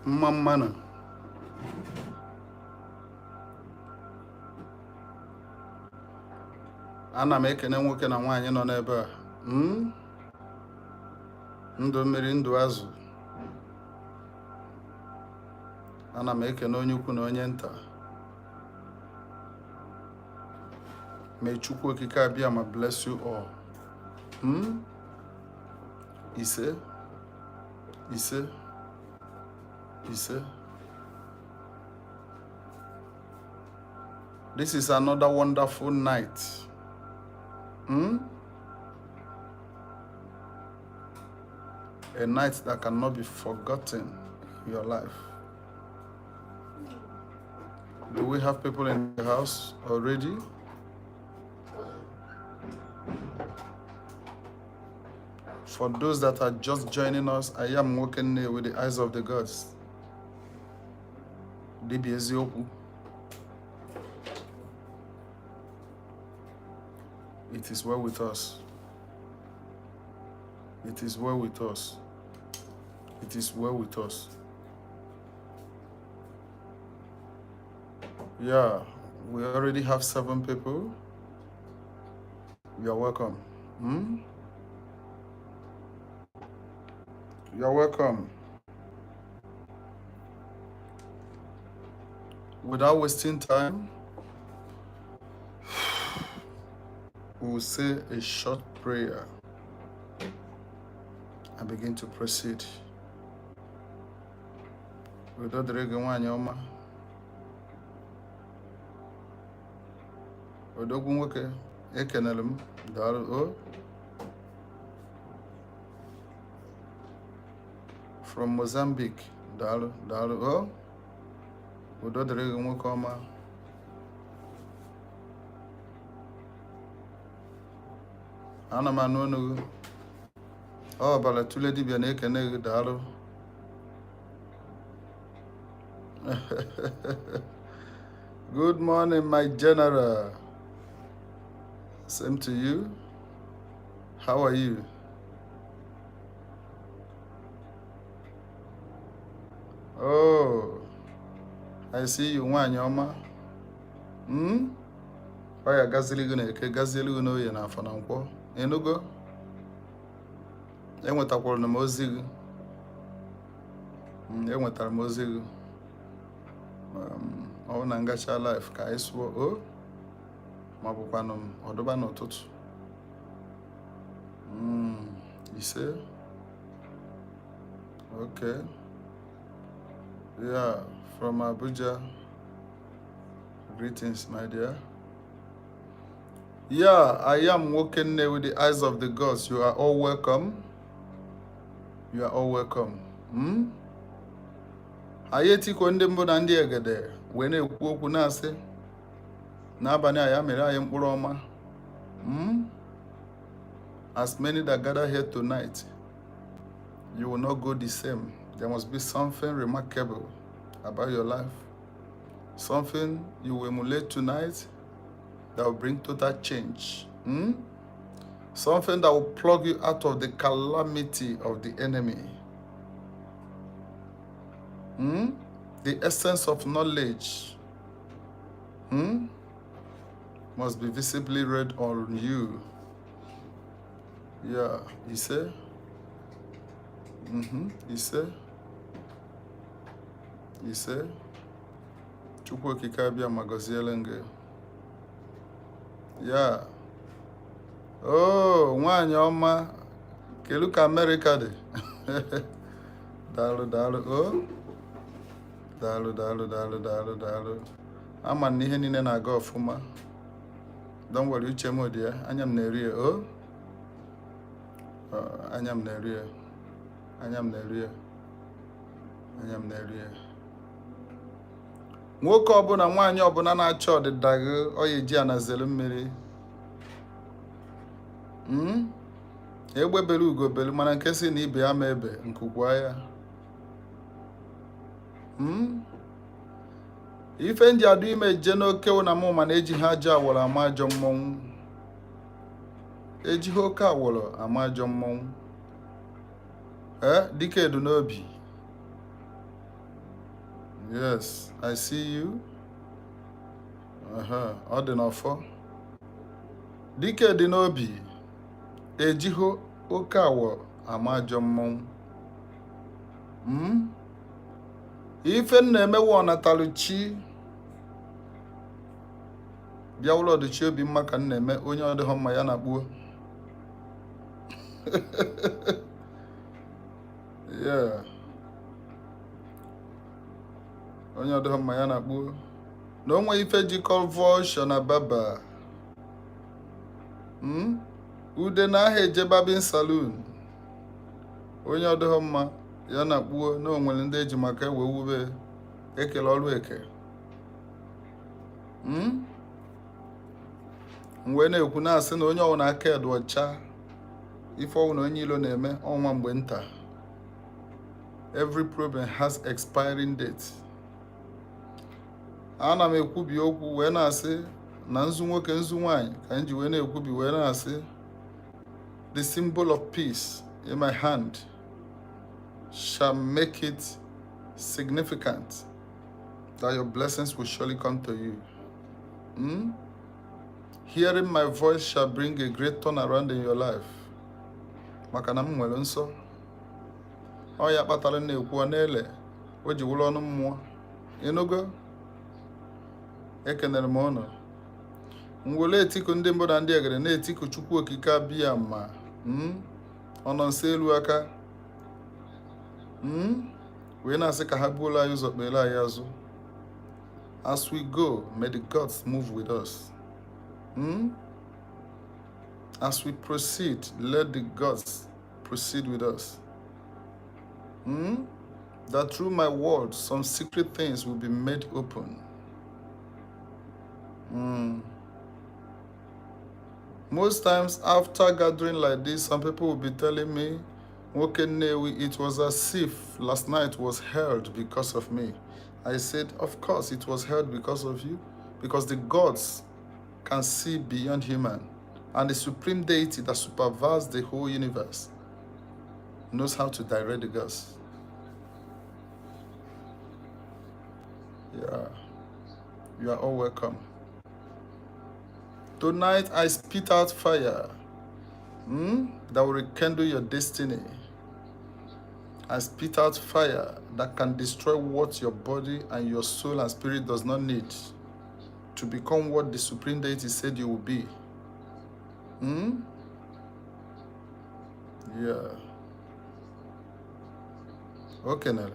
Mamana. Ana m ekene nwoke na nwaanyị nọ n'ebe a. Ndụ mmiri ndụ azụ. Ana m ekene onye ukwu na onye nta. May Chukwu okike abịa ma bless you all. Ise. This is another wonderful night. A night that cannot be forgotten in your life. Do we have people in the house already? For those that are just joining us, I am walking here with the eyes of the gods. Dibi eziokwu. It is well with us. It is well with us. It is well with us. Yeah, we already have 7 people. You are welcome. You are welcome. Without wasting time, we will say a short prayer and begin to proceed. Odogwu nwoke ekenere m daalụ. From Mozambique daalụ udo dịrị gị nwoke ọma. Ana m anụ ọnụ gị. Ọbara tụle dibịa na-ekene gị daalụ. Good morning, my general. Same to you. How are you? Oh, I see you, nwaanyị ọma. Ọ ya gazili gị na-eke, gazili gị n'oye na afọ na nkwọ. Enugo? Enwetakwara m ozi gị. Enwetara m ozi gị. Ọ bụ na ngacha life ka anyị sụọ ma bụkwanụ m ọdụba n'ụtụtụ. Ise. Okay. Yeah, from Abuja. Greetings, my dear. Yeah, I am walking there with the eyes of the gods. You are all welcome. You are all welcome. Ayeti ko ndị mbụ na ndị egede wee na-ekwu okwu na-asị n'abalị a ya mere anyị mkpụrụ ọma. As many that gather here tonight, you will not go the same. There must be something remarkable about your life. Something you will emulate tonight that will bring total change. Something that will plug you out of the calamity of the enemy. The essence of knowledge must be visibly read on you. Yeah, you say? You say? You say? Chukwu okike abịa ma gọziele gị. Yeah. Oh, nwaanyị ọma. Kelu ka America dị. Daalụ. Daalụ. Ama na ihe niile na-aga ọfụma. Don't worry, uche m dị ya. Anya m na-eri ya. Anya m na-eri ya. Nwoke ọbụla nwaanyị ọbụla na-achọ ọdịda gị ọ ya eji anazelu mmiri. Egbebelu ugobelu mana nke si na ibe ya ma ebe nkukwa ya. Ife ndị adụ ime je n'oke na mụ mana eji ha ajọ awọrọ ama ajọ mmọnwụ. Eji ha oke awọrọ ama ajọ mmọnwụ. Dike edu n'obi. Yes, I see you. Ọ dị n'ọfọ. Dike dị n'obi. Ejiho oke awọ ama ajọ mmọnwụ. Ife na-emewe ọnataluchi. Bịa ụlọ ọdịchi obi mma ka na-eme onye ọ dịghọ mma ya na-akpuo. Yeah. Onye ọ dịghọ mma ya na-akpuo. Na onwe ife jikọ vọshọ na baba. Ude na aha eje babin saloon. Onye ọ dịghọ mma ya na-akpuo na onwere ndị eji maka ewe wube ekele ọrụ eke. Mgbe na-ekwu na-asị na onye ọwụna aka edu ọcha ife ọwụna onye ilo na-eme ọnwa mgbe nta. Every problem has expiring date. Ana m ekwubi okwu wee na-asị na nzu nwoke nzu nwanyị ka m ji wee na-ekwubi wee na-asị the symbol of peace in my hand shall make it significant that your blessings will surely come to you. Hearing my voice shall bring a great turnaround in your life. Maka na m nwere nsọ. Ọ ya kpatara na-ekwu n'ele o ji wụrụ ọnụ mmụọ. Ịnụgo? Ekenere m ụnụ. Mwole etiku ndị mbụ na ndị egere na-etiku Chukwu okike abịa ma ọ nọ nso elu aka. Wee na-asị ka ha buola anyị ụzọ kpere anyị azụ. As we go, may the gods move with us. As we proceed, let the gods proceed with us. That through my words, some secret things will be made open. Most times after gathering like this, some people will be telling me, NWOKE NNEWI, it was as if last night was held because of me. I said, of course it was held because of you, because the gods can see beyond human, and the supreme deity that supervises the whole universe knows how to direct the gods. Yeah, you are all welcome. Tonight I spit out fire that will rekindle your destiny. I spit out fire that can destroy what your body and your soul and spirit does not need to become what the Supreme Deity said you will be. Yeah. Okay, Nell.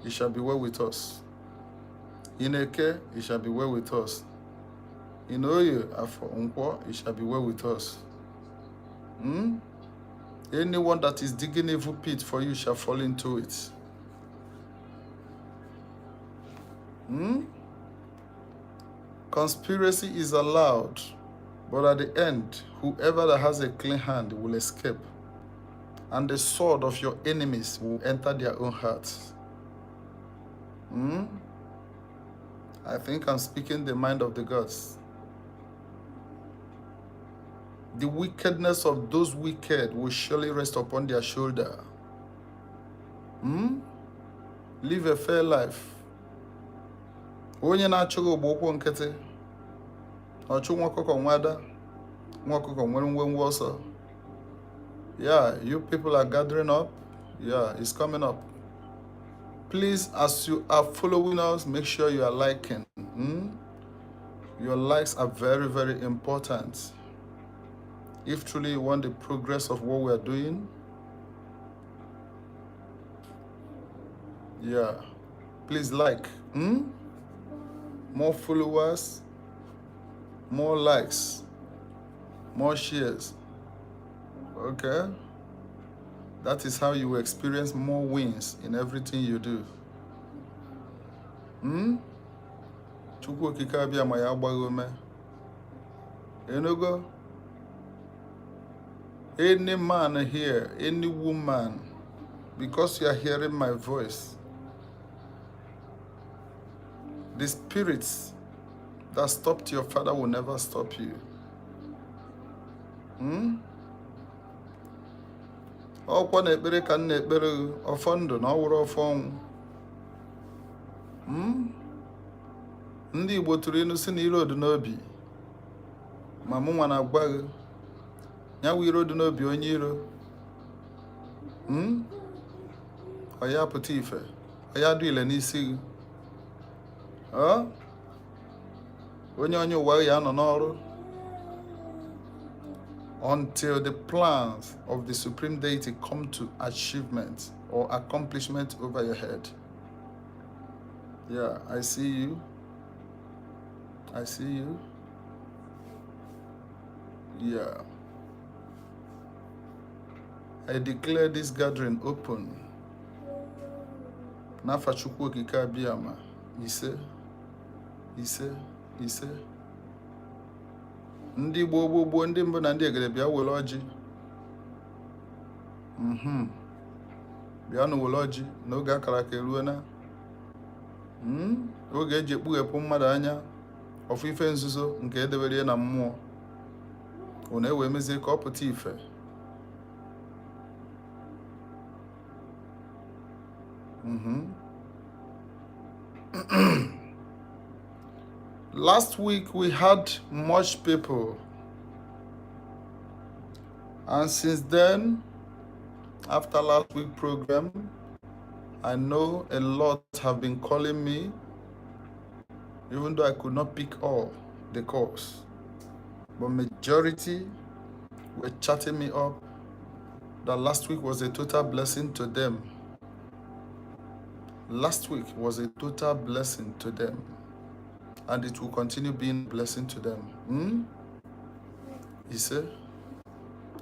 It shall be well with us. In Eke, it shall be well with us. In Oye, Afo Nkwo, it shall be well with us. Anyone that is digging evil pit for you shall fall into it. Conspiracy is allowed, but at the end, whoever that has a clean hand will escape, and the sword of your enemies will enter their own hearts. I think I'm speaking the mind of the gods. The wickedness of those wicked will surely rest upon their shoulder. Live a fair life. Onye na-achụghị ogbo ụkwụ nkịtị, ọchụ nwa ọkụkọ nwada, nwa ọkụkọ nwere nwenwe ọsọ. Yeah, you people are gathering up. Yeah, it's coming up. Please, as you are following us, make sure you are liking. Your likes are very, very important. If truly you want the progress of what we are doing, yeah, please like. More followers, more likes, more shares. Okay? That is how you will experience more wins in everything you do. Chukwu okike abịa ma ya agbaghị ume. Enugo? Any man here, any woman, because you are hearing my voice, the spirits that stopped your father will never stop you. Ọkwa na ekpere ka nna ekpere ọfọ ndụ na ọwụrụ ọfọ ọnwụ. Ndị Igbo tụrụ inu si na iro dị n'obi. Ma mụ nwa na-agwa gị, ya wụ iro dị n'obi onye iro. Ọ ya pụta ife, ọ ya dụ ile n'isi gị. Onye ụwa ya nọ n'ọrụ until the plans of the supreme deity come to achievement or accomplishment over your head. Yeah, I see you. I see you. Yeah. I declare this gathering open. N'afa Chukwu Okike Abịama. Ise. Ndị gboo ndị mbụ na ndị egede bịa were ọjị. Bịa nụ were ọjị n'oge akara aka eruo na. Oge eji ekpughepụ mmadụ anya ọfụ ife nzuzo nke edebere na mmụọ. Ọ na-ewe mezie ka ọ pụta ife. Last week we had much people, and since then, after last week's program, I know a lot have been calling me, even though I could not pick all the calls, but majority were chatting me up that last week was a total blessing to them. Last week was a total blessing to them, and it will continue being a blessing to them. You see?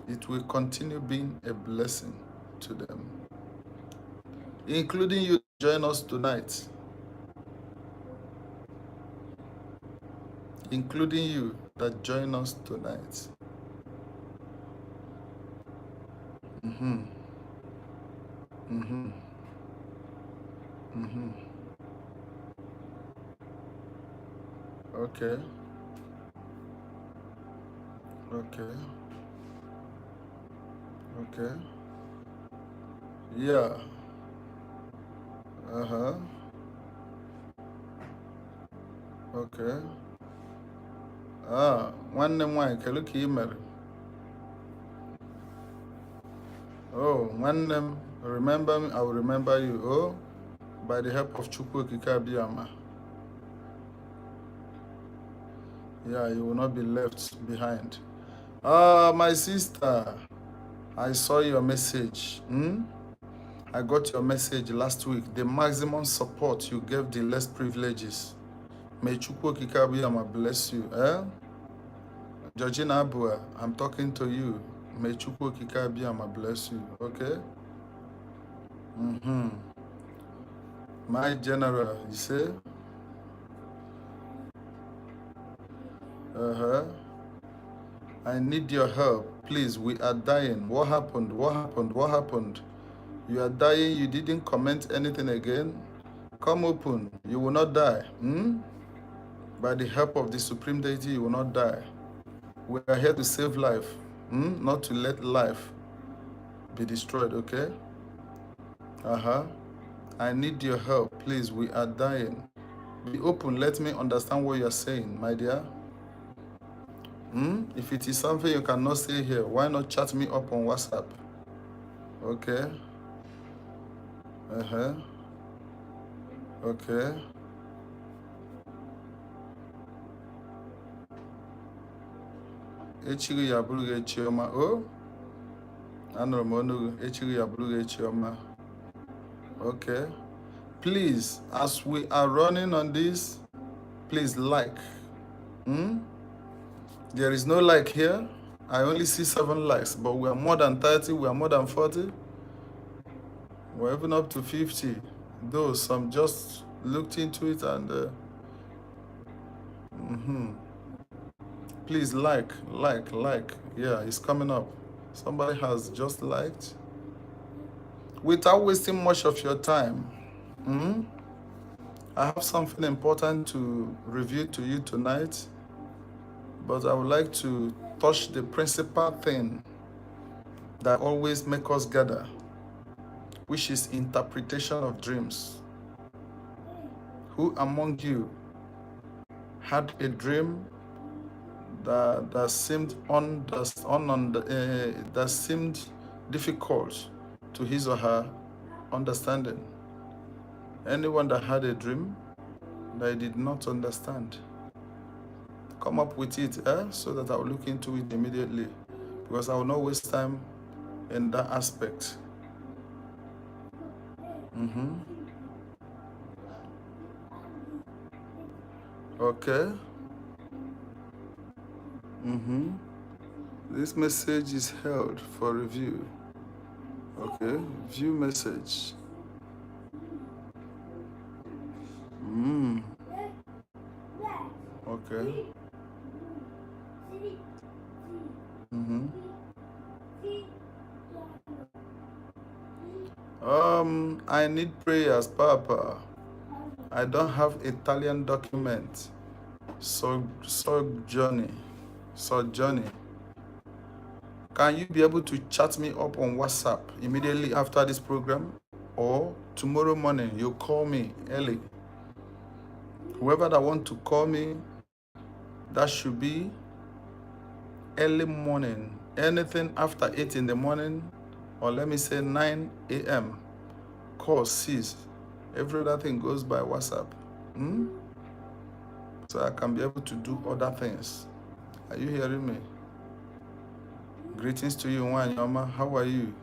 It will continue being a blessing to them. Including you join us tonight. Including you that join us tonight. Okay. Yeah. Okay. Nwanne m nwaanyị kelu ka ị mere. Oh, nwanne m, remember me, I will remember you. Oh, by the help of Chukwu Okike Abịama. Yeah, you will not be left behind. My sister, I saw your message. I got your message last week. The maximum support you gave the less privileges. May Chukwu Okike Abịama bless you. Georgina Abua, I'm talking to you. May Chukwu Okike Abịama bless you. Okay? My general, you say? I need your help. Please, we are dying. What happened? You are dying. You didn't comment anything again. Come open. You will not die. By the help of the Supreme Deity, you will not die. We are here to save life. Not to let life be destroyed, okay? I need your help. Please, we are dying. Be open. Let me understand what you are saying, my dear. If it is something you cannot say here, why not chat me up on WhatsApp? Okay. Okay. Echiri ya bụrụ gị Chioma. Oh, anụrụ m ọnụ gị. Echiri ya bụrụ gị Chioma. Okay. Please, as we are running on this, please like. There is no like here. I only see 7 likes, but we are more than 30, we are more than 40. We're even up to 50. Though some just looked into it and please like. Yeah, it's coming up. Somebody has just liked. Without wasting much of your time, I have something important to review to you tonight, but I would like to touch the principal thing that always makes us gather, which is interpretation of dreams. Who among you had a dream that seemed that seemed difficult to his or her understanding? Anyone that had a dream that I did not understand, come up with it, so that I'll look into it immediately, because I will not waste time in that aspect. Okay. This message is held for review. Okay, view message. Okay. I need prayers, Papa. I don't have Italian document. Johnny. Can you be able to chat me up on WhatsApp immediately after this program? Or tomorrow morning, you call me early. Whoever that want to call me, that should be early morning. Anything after 8 in the morning, or let me say 9 a.m. Call, cease. Every other thing goes by WhatsApp. So I can be able to do other things. Are you hearing me? Greetings to you, Wanyama. How are you?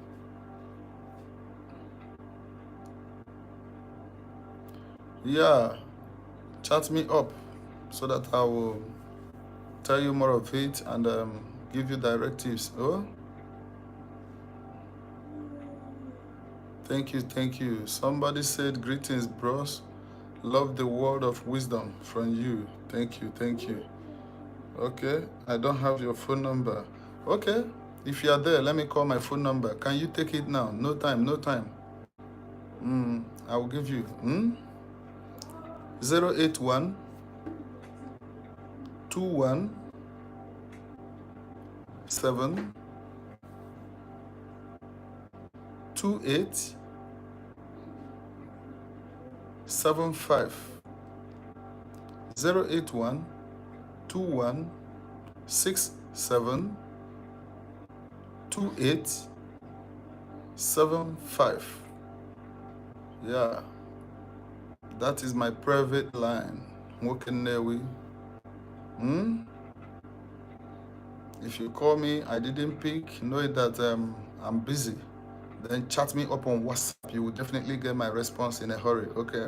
Yeah, chat me up so that I will tell you more of it and give you directives. Oh, thank you. Somebody said, greetings, bros. Love the word of wisdom from you. Thank you. Okay, I don't have your phone number. Okay, if you are there, let me call my phone number. Can you take it now? No time. I will give you 081 21 7 28 75 081 21 67 28 75. Yeah, that is my private line. NWOKE NNEWI. If you call me, I didn't pick, know that I'm busy. Then chat me up on WhatsApp. You will definitely get my response in a hurry. Okay.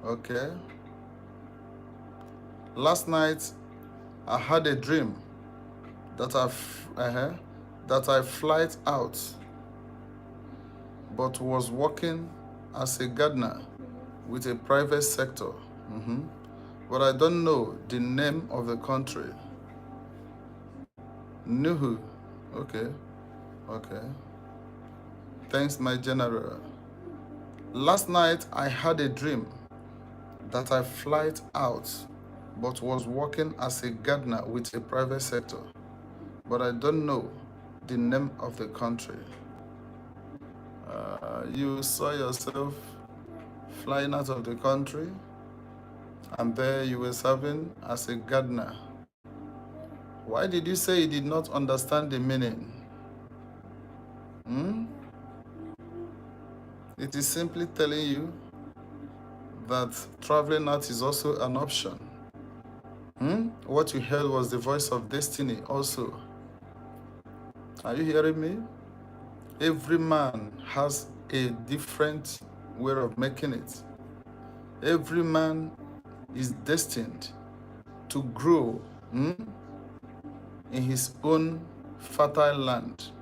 Okay. Last night, I had a dream that I flight out, but was working as a gardener with a private sector. But I don't know the name of the country. NWOKE. Okay. Thanks, my general. Last night, I had a dream that I flight out, but was working as a gardener with a private sector. But I don't know the name of the country. You saw yourself flying out of the country, and there you were serving as a gardener. Why did you say you did not understand the meaning? It is simply telling you that traveling out is also an option. What you heard was the voice of destiny also. Are you hearing me? Every man has a different way of making it. Every man is destined to grow in his own fertile land.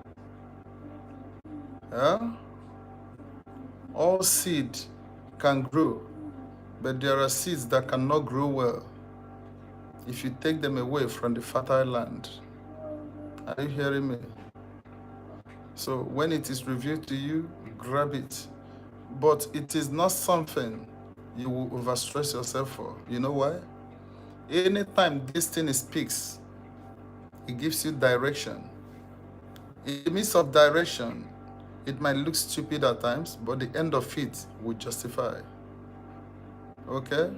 All seed can grow, but there are seeds that cannot grow well if you take them away from the fertile land. Are you hearing me? So when it is revealed to you, grab it. But it is not something you will overstress yourself for. You know why? Anytime destiny speaks, it gives you direction. In the midst of direction, It might look stupid at times, but the end of it will justify. Okay?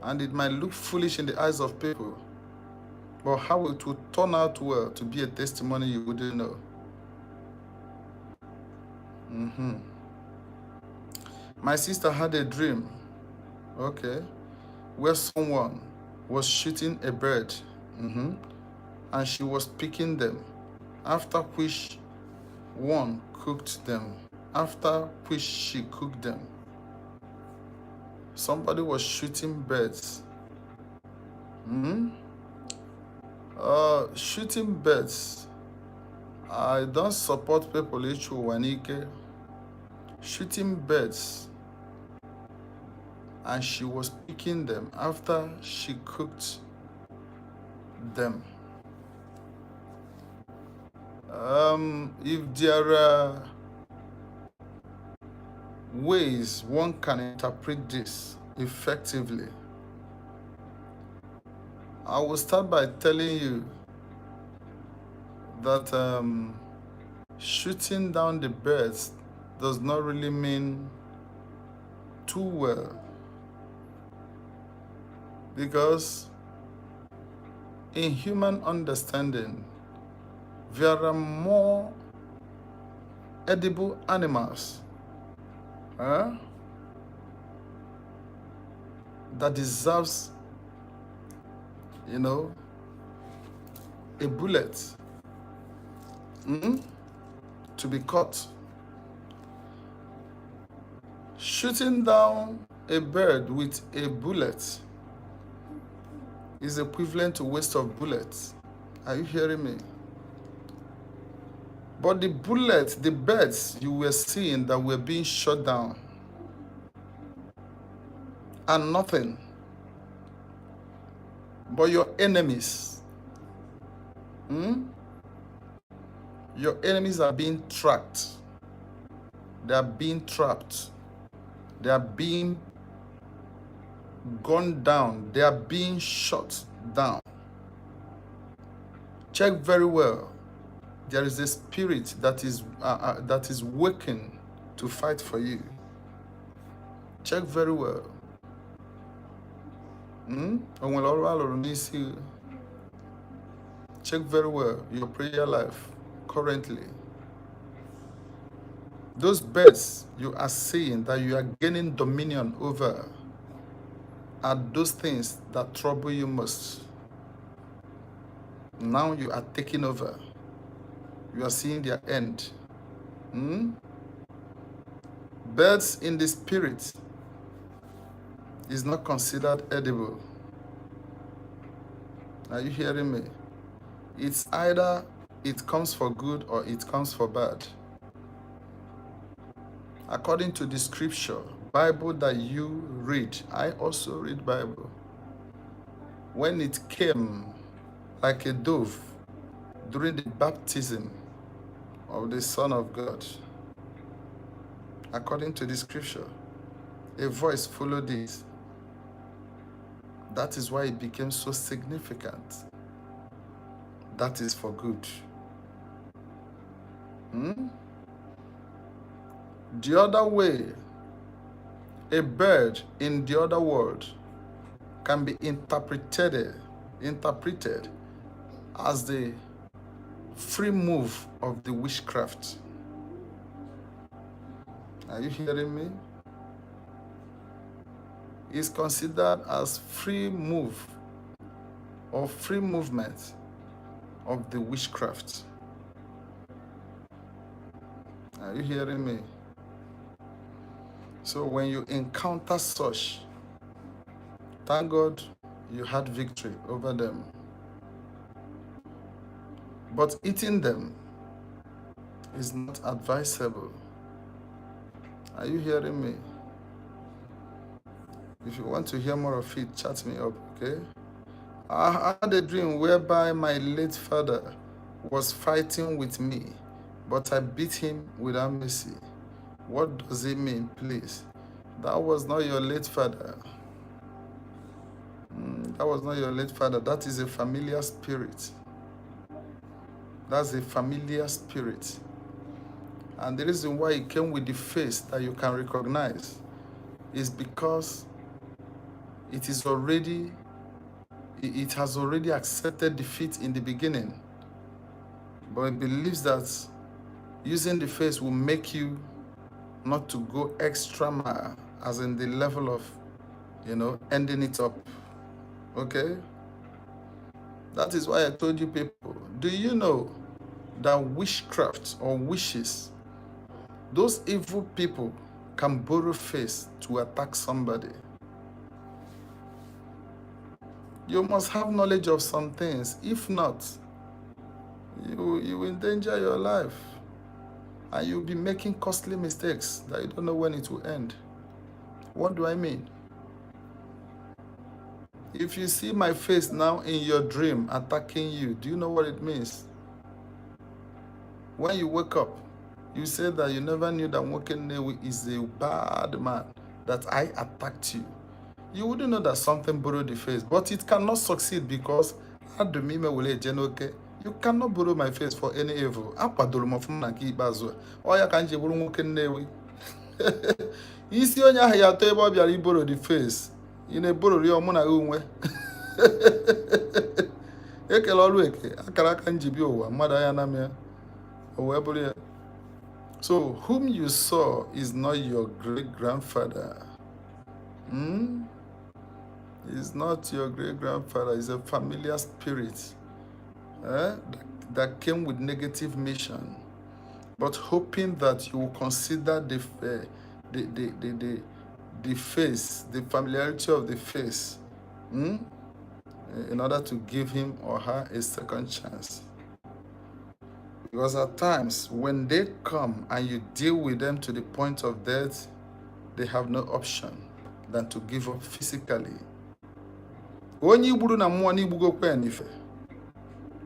And it might look foolish in the eyes of people, but how it will turn out well to be a testimony you wouldn't know. My sister had a dream, okay, where someone was shooting a bird, and she was picking them, after which one cooked them, after which she cooked them. Somebody was shooting birds. Shooting birds. I don't support people wanike. Shooting birds, and she was picking them after she cooked them. If there are ways one can interpret this effectively, I will start by telling you that shooting down the birds does not really mean too well, because in human understanding, there are more edible animals that deserves, a bullet to be caught. Shooting down a bird with a bullet is equivalent to waste of bullets. Are you hearing me? But the bullets, the birds you were seeing that were being shot down are nothing but your enemies. Your enemies are being tracked. They are being trapped. They are being gunned down. They are being shot down. Check very well. There is a spirit that is working to fight for you. Check very well. Check very well your prayer life currently. Those birds you are seeing that you are gaining dominion over are those things that trouble you most. Now you are taking over. You are seeing their end. Birds in the spirit is not considered edible. Are you hearing me? It's either it comes for good or it comes for bad. According to the scripture, Bible that you read, I also read Bible. When it came like a dove during the baptism of the Son of God, according to the scripture, a voice followed it. That is why it became so significant. That is for good. The other way, a bird in the other world can be interpreted as the free move of the witchcraft. Are you hearing me? It's considered as free move or free movement of the witchcraft. Are you hearing me? So when you encounter such, thank God you had victory over them. But eating them is not advisable. Are you hearing me? If you want to hear more of it, chat me up, okay? I had a dream whereby my late father was fighting with me, but I beat him without mercy. What does it mean, please? That was not your late father. That was not your late father. That is a familiar spirit. That's a familiar spirit. And the reason why it came with the face that you can recognize is because it has already accepted defeat in the beginning. But it believes that using the face will make you not to go extra mile, as in the level of, ending it up. Okay? That is why I told you people, do you know that witchcraft or wishes, those evil people can borrow face to attack somebody? You must have knowledge of some things. If not, you will endanger your life. And you'll be making costly mistakes that you don't know when it will end. What do I mean? If you see my face now in your dream attacking you, do you know what it means? When you wake up, you say that you never knew that NWOKE NNEWI is a bad man, that I attacked you. You wouldn't know that something borrowed the face, but it cannot succeed because you cannot borrow my face for any evil. Oya ka nje bụrụ NWOKE NNEWI. Isi onye ahụ ya atọ ebe ọ bịara iboro the face. Ị na-eborori ọmụ na onwe. Ekele ọrụ eke, akara aka njibi ụwa, mmadụ anya na mịa. O wee bụrụ ya. So, whom you saw is not your great-grandfather. It's not your great-grandfather. It's a familiar spirit that came with negative mission, but hoping that you will consider the face, the familiarity of the face, in order to give him or her a second chance. Because at times, when they come and you deal with them to the point of death, they have no option than to give up physically. Onye igburu na mmụọ na igbugokwa n'ife.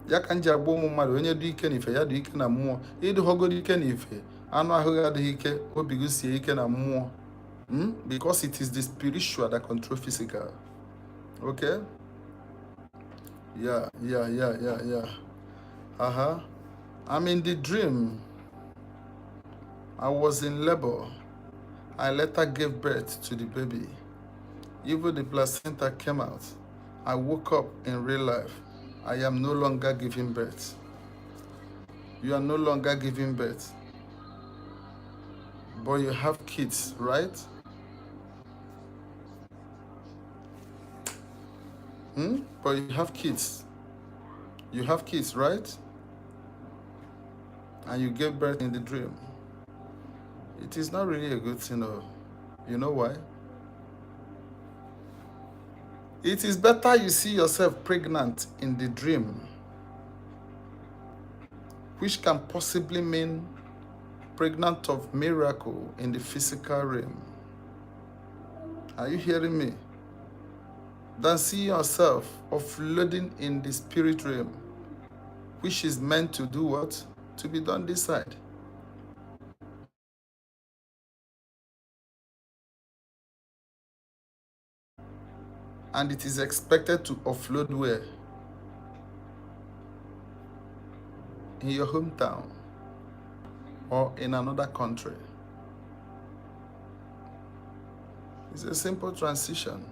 Ya ka nji agba ụmụ mmadụ onye dị ike n'ife ya dị ike na mmụọ. Ịdịghọgoro ike n'ife, anụ ahụ ya adịghị ike, obi gị sie ike na mmụọ. Because it is the spiritual that control physical. Okay? Yeah. I'm in the dream. I was in labor. I later gave birth to the baby. Even the placenta came out. I woke up in real life. I am no longer giving birth. You are no longer giving birth. But you have kids, right? But you have kids. You have kids, right? And you gave birth in the dream. It is not really a good thing. You know why? It is better you see yourself pregnant in the dream, which can possibly mean pregnant of miracle in the physical realm. Are you hearing me? Than see yourself offloading in the spirit realm, which is meant to do what? To be done this side. And it is expected to offload where? In your hometown or in another country. It's a simple transition.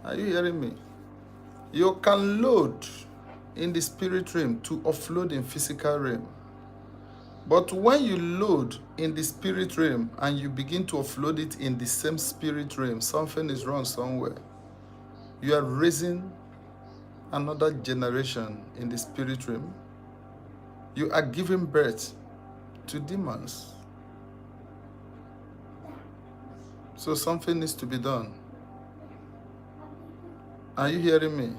Are you hearing me? You can load in the spirit realm to offload in physical realm. But when you load in the spirit realm and you begin to offload it in the same spirit realm, something is wrong somewhere. You are raising another generation in the spirit realm. You are giving birth to demons. So something needs to be done. Are you hearing me?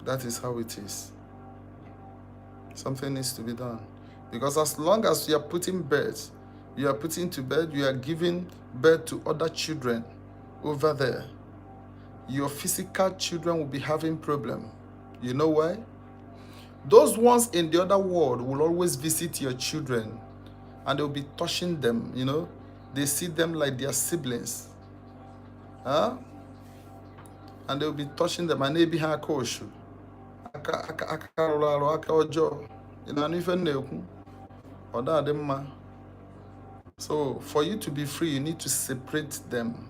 That is how it is. Something needs to be done. Because as long as you are putting birth, you are putting to bed, you are giving birth to other children over there, your physical children will be having problem. You know why? Those ones in the other world will always visit your children and they'll be touching them, They see them like their siblings. And they'll be touching them and they be hakoshu. Aka ojo. So for you to be free, you need to separate them.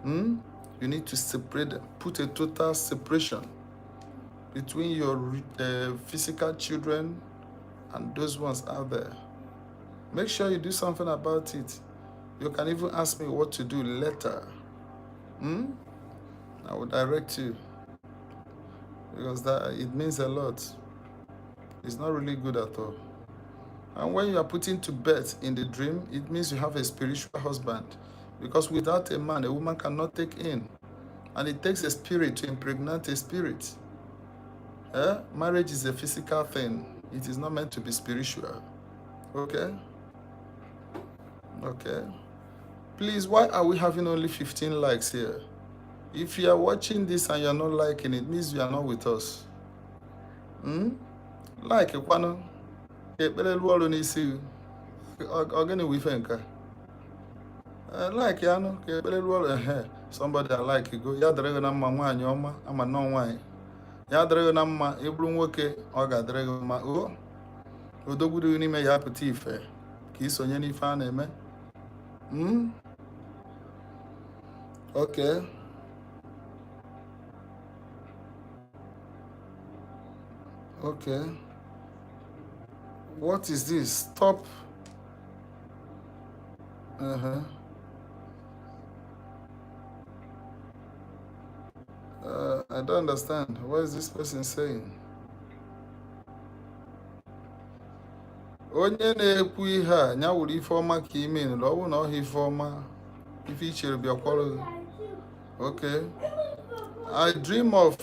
You need to separate them. Put a total separation between your physical children and those ones out there. Make sure you do something about it. You can even ask me what to do later. I will direct you, because it means a lot. It's not really good at all. And when you are put into bed in the dream, it means you have a spiritual husband. Because without a man, a woman cannot take in. And it takes a spirit to impregnate a spirit. Marriage is a physical thing. It is not meant to be spiritual. Okay? Okay. Please, why are we having only 15 likes here? If you are watching this and you are not liking it, means you are not with us. Like kwano. Like somebody I like you go. Ya dere na mma nwaanyị ọma ama no nwaanyị. Ya dere na mma eburu nwoke ọ ga dere ma o. Odogwuru n'ime ya pụta ife. Ka isonye n'ife a na-eme. Okay. Okay. What is this? Stop. I don't understand. What is this person saying? Onye na-ekwu ihe a nya wuru ife ọma ka ime nụrụ ọ bụrụ na ọ ife ọma ife ichere bịakwara. Okay. I dream of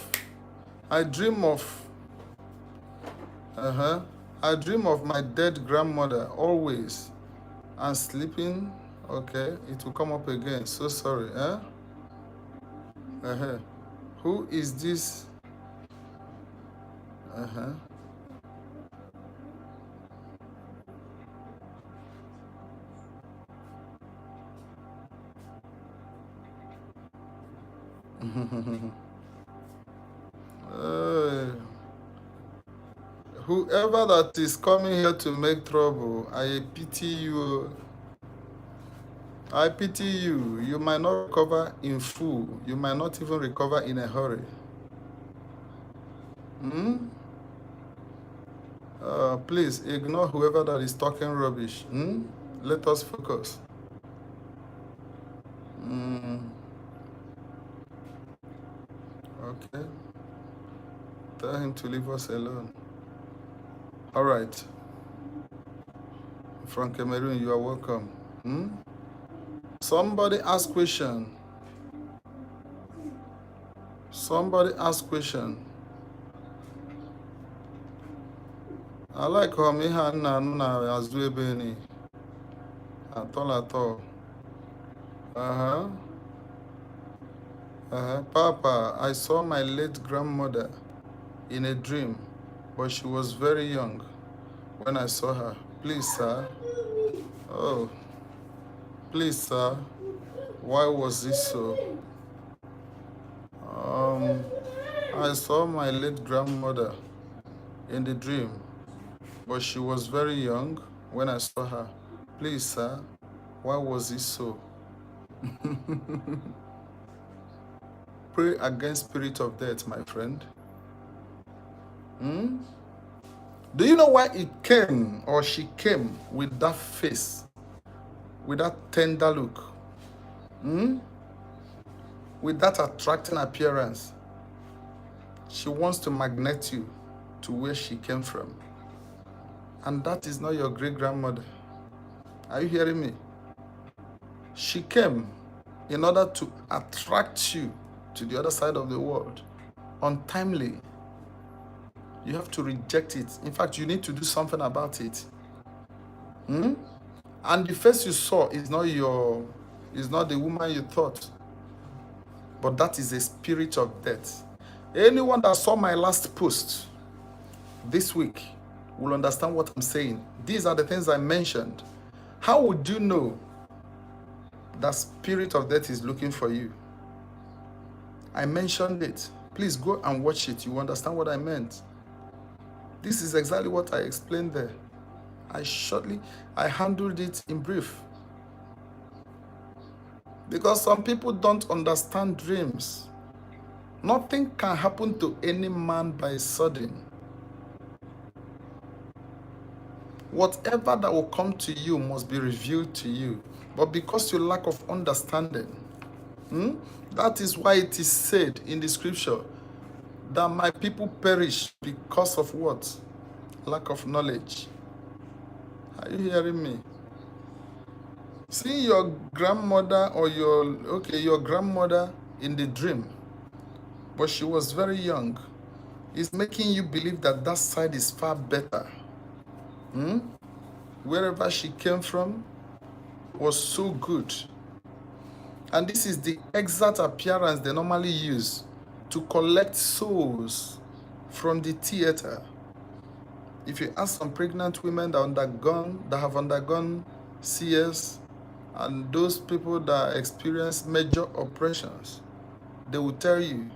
my dead grandmother always and sleeping. Okay, it will come up again. So sorry. Who is this? Whoever that is coming here to make trouble, I pity you. I pity you. You might not recover in full. You might not even recover in a hurry. Please ignore whoever that is talking rubbish. Let us focus. Okay. Tell him to leave us alone. All right. From Cameroon, you are welcome. Somebody ask question. Somebody ask question. I like how me na azue beni. Atol. Papa, I saw my late grandmother in a dream, but she was very young when I saw her. Please, sir. Oh, please, sir. Why was this so? I saw my late grandmother in the dream, but she was very young when I saw her. Please, sir. Why was this so? Pray against spirit of death, my friend. Do you know why it came or she came with that face, with that tender look, with that attracting appearance? She wants to magnet you to where she came from. And that is not your great-grandmother. Are you hearing me? She came in order to attract you to the other side of the world. Untimely. You have to reject it. In fact, you need to do something about it. And the face you saw is not the woman you thought. But that is a spirit of death. Anyone that saw my last post this week will understand what I'm saying. These are the things I mentioned. How would you know that spirit of death is looking for you? I mentioned it. Please go and watch it. You understand what I meant. This is exactly what I explained there. I handled it in brief. Because some people don't understand dreams. Nothing can happen to any man by sudden. Whatever that will come to you must be revealed to you. But because you lack of understanding, that is why it is said in the scripture that my people perish because of what? Lack of knowledge. Are you hearing me? Seeing your grandmother or your grandmother in the dream, but she was very young, is making you believe that that side is far better. Wherever she came from was so good. And this is the exact appearance they normally use to collect souls from the theater. If you ask some pregnant women that have undergone CS, and those people that experience major operations, they will tell you,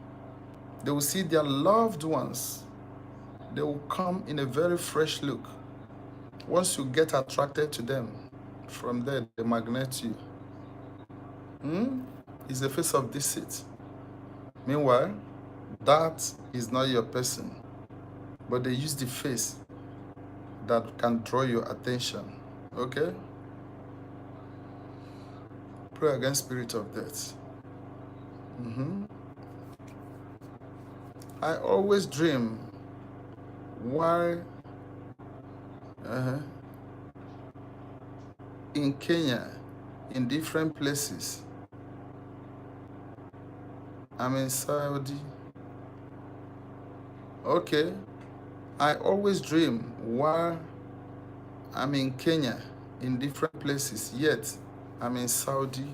they will see their loved ones. They will come in a very fresh look. Once you get attracted to them, from there they magnet you. It's a face of deceit. Meanwhile, that is not your person, but they use the face that can draw your attention. Okay? Pray against spirit of death. I always dream while in Kenya, in different places. I'm in Saudi. Okay. I always dream while I'm in Kenya, in different places, yet I'm in Saudi.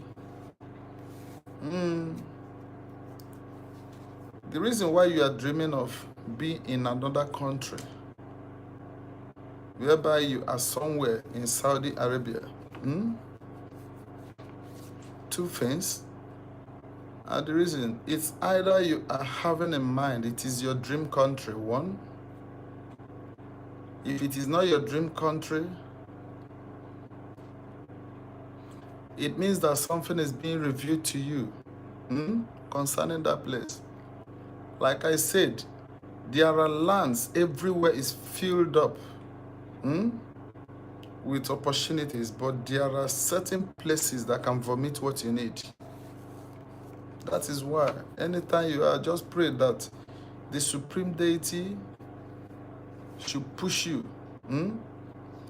The reason why you are dreaming of being in another country, whereby you are somewhere in Saudi Arabia, two things. And the reason, it's either you are having in mind it is your dream country, one. If it is not your dream country, it means that something is being revealed to you concerning that place. Like I said, there are lands everywhere is filled up with opportunities, but there are certain places that can vomit what you need. That is why anytime you are, just pray that the supreme deity should push you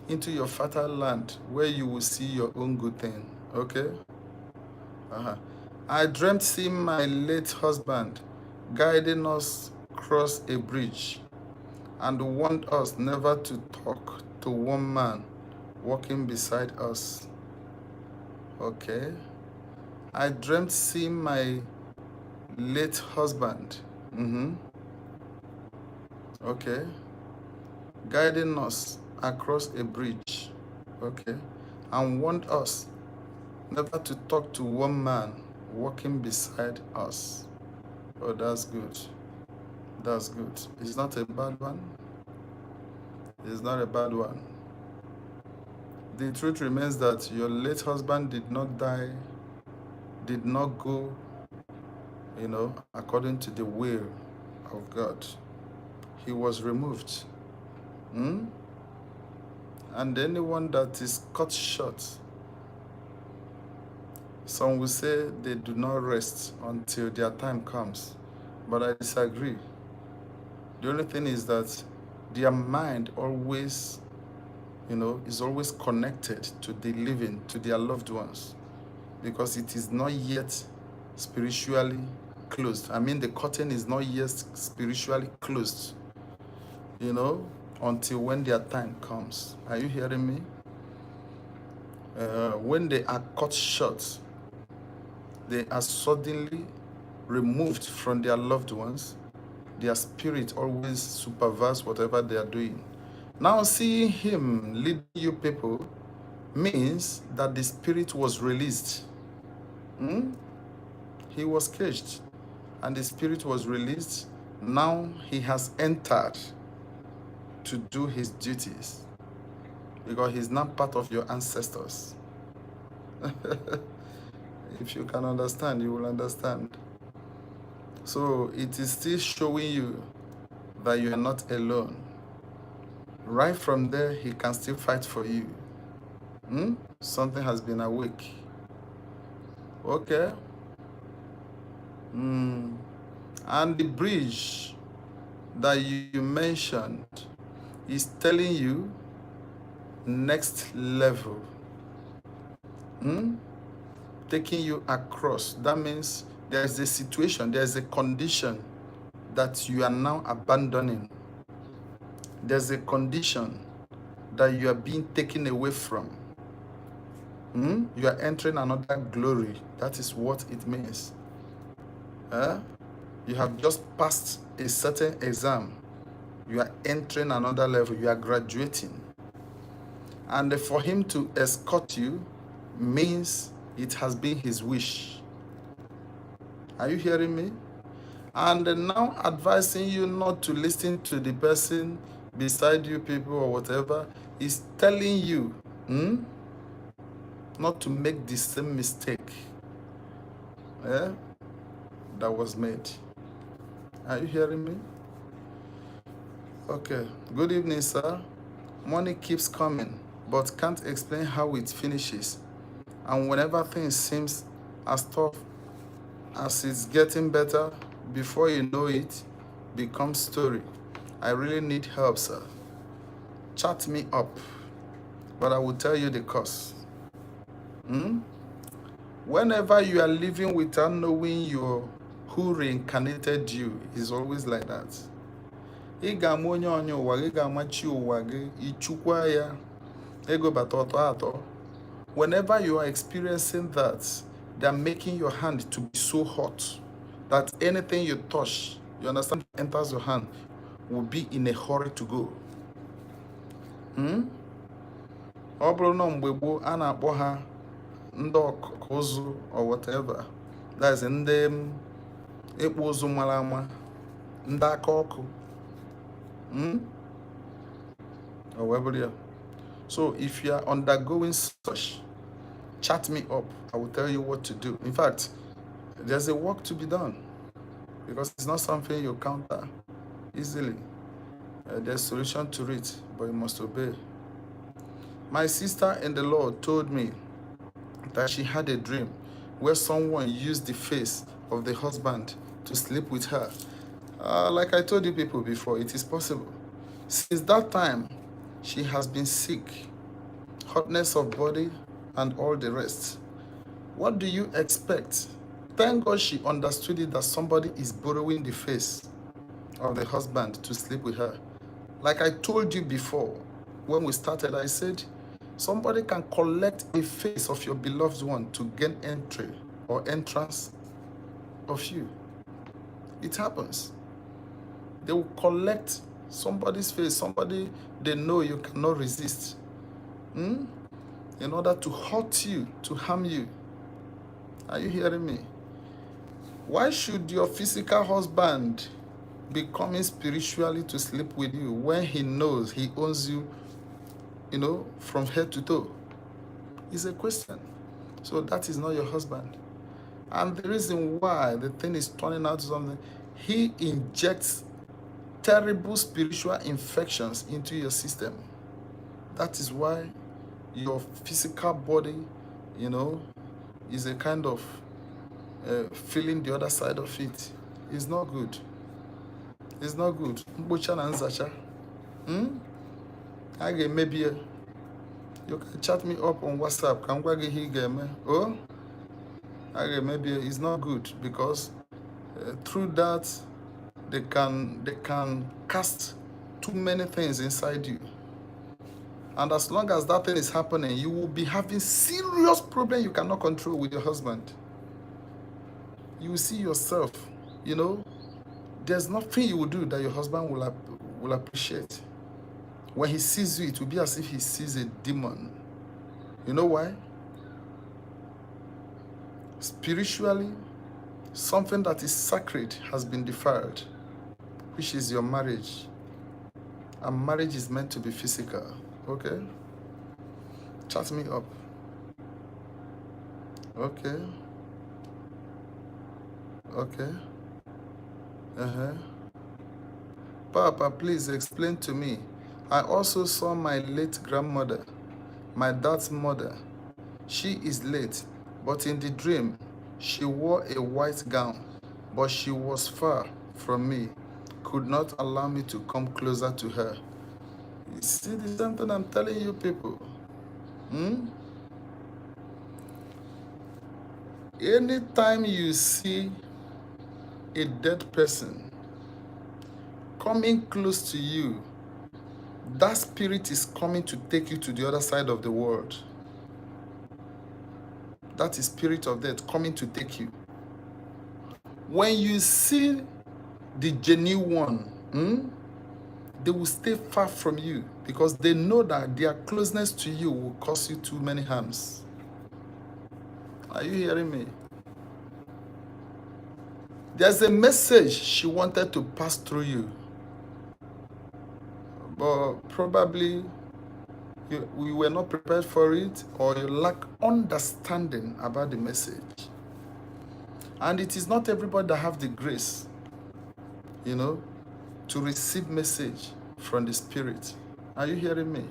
into your fertile land where you will see your own good thing. Okay? I dreamt seeing my late husband guiding us across a bridge and warned us never to talk to one man walking beside us. Okay? I dreamt seeing my late husband, okay, guiding us across a bridge, okay, and warned us never to talk to one man walking beside us. Oh, that's good. That's good. It's not a bad one. It's not a bad one. The truth remains that your late husband did not die, did not go, according to the will of God. He was removed. And anyone that is cut short, some will say they do not rest until their time comes. But I disagree. The only thing is that their mind always, is always connected to the living, to their loved ones, because it is not yet spiritually closed. I mean, the curtain is not yet spiritually closed, until when their time comes. Are you hearing me? When they are cut short, they are suddenly removed from their loved ones. Their spirit always supervises whatever they are doing. Now, seeing him leading you people means that the spirit was released. He was caged, and the spirit was released. Now he has entered to do his duties because he's not part of your ancestors. If you can understand, you will understand. So it is still showing you that you are not alone. Right from there, he can still fight for you. Something has been awake. Okay. And the bridge that you mentioned is telling you next level. Taking you across. That means there's a situation, there's a condition that you are now abandoning. There's a condition that you are being taken away from. You are entering another glory. That is what it means. You have just passed a certain exam. You are entering another level. You are graduating. And for him to escort you means it has been his wish. Are you hearing me? And now advising you not to listen to the person beside you, people or whatever, is telling you not to make the same mistake that was made. Are you hearing me? Okay. Good evening, sir. Money keeps coming, but can't explain how it finishes. And whenever things seems as tough as it's getting better, before you know it, becomes story. I really need help, sir. Chat me up, but I will tell you the cost. Whenever you are living without knowing who reincarnated you, is always like that. Ị ga-ama onye onye ụwa gị, ga-amachi ụwa gị, ichukwa ya, ego bata ọtọ atọ. Whenever you are experiencing that, they are making your hand to be so hot that anything you touch, you understand, enters your hand, will be in a hurry to go. Ọ bụrụ na mgbe gboo a na-akpọ ha ndị ọkụkọ ụzụ or whatever, that is ndị ịkpụ ụzụ mara ama, ndị aka ọkụ, or whatever. So if you are undergoing such, chat me up. I will tell you what to do. In fact, there's a work to be done because it's not something you counter easily. There's a solution to it, but you must obey. My sister in the Lord told me that she had a dream where someone used the face of the husband to sleep with her. Like I told you people before, it is possible. Since that time, she has been sick, hotness of body, and all the rest. What do you expect? Thank God she understood it, that somebody is borrowing the face of the husband to sleep with her. Like I told you before, when we started, I said, somebody can collect a face of your beloved one to gain entry or entrance of you. It happens. They will collect somebody's face, somebody they know you cannot resist, in order to hurt you, to harm you. Are you hearing me? Why should your physical husband be coming spiritually to sleep with you when he knows he owns you, from head to toe? It's a question. So that is not your husband. And the reason why the thing is turning out to something, he injects terrible spiritual infections into your system. That is why your physical body, is a kind of feeling the other side of it. It's not good. It's not good. Maybe you can chat me up on WhatsApp. Maybe it's not good because through that they can cast too many things inside you. And as long as that thing is happening, you will be having serious problem you cannot control with your husband. You will see yourself, there's nothing you will do that your husband will appreciate. When he sees you, it will be as if he sees a demon. You know why? Spiritually, something that is sacred has been defiled, which is your marriage. and marriage is meant to be physical. Okay? Chat me up. Okay? Okay? Papa, please explain to me. I also saw my late grandmother, my dad's mother. She is late, but in the dream, she wore a white gown, but she was far from me, could not allow me to come closer to her. You see the same thing I'm telling you people? Anytime you see a dead person coming close to you, that spirit is coming to take you to the other side of the world. That is spirit of death coming to take you. When you see the genuine one, they will stay far from you because they know that their closeness to you will cause you too many harms. Are you hearing me? There's a message she wanted to pass through you, but probably we were not prepared for it, or you lack understanding about the message. And it is not everybody that have the grace, to receive message from the Spirit. Are you hearing me?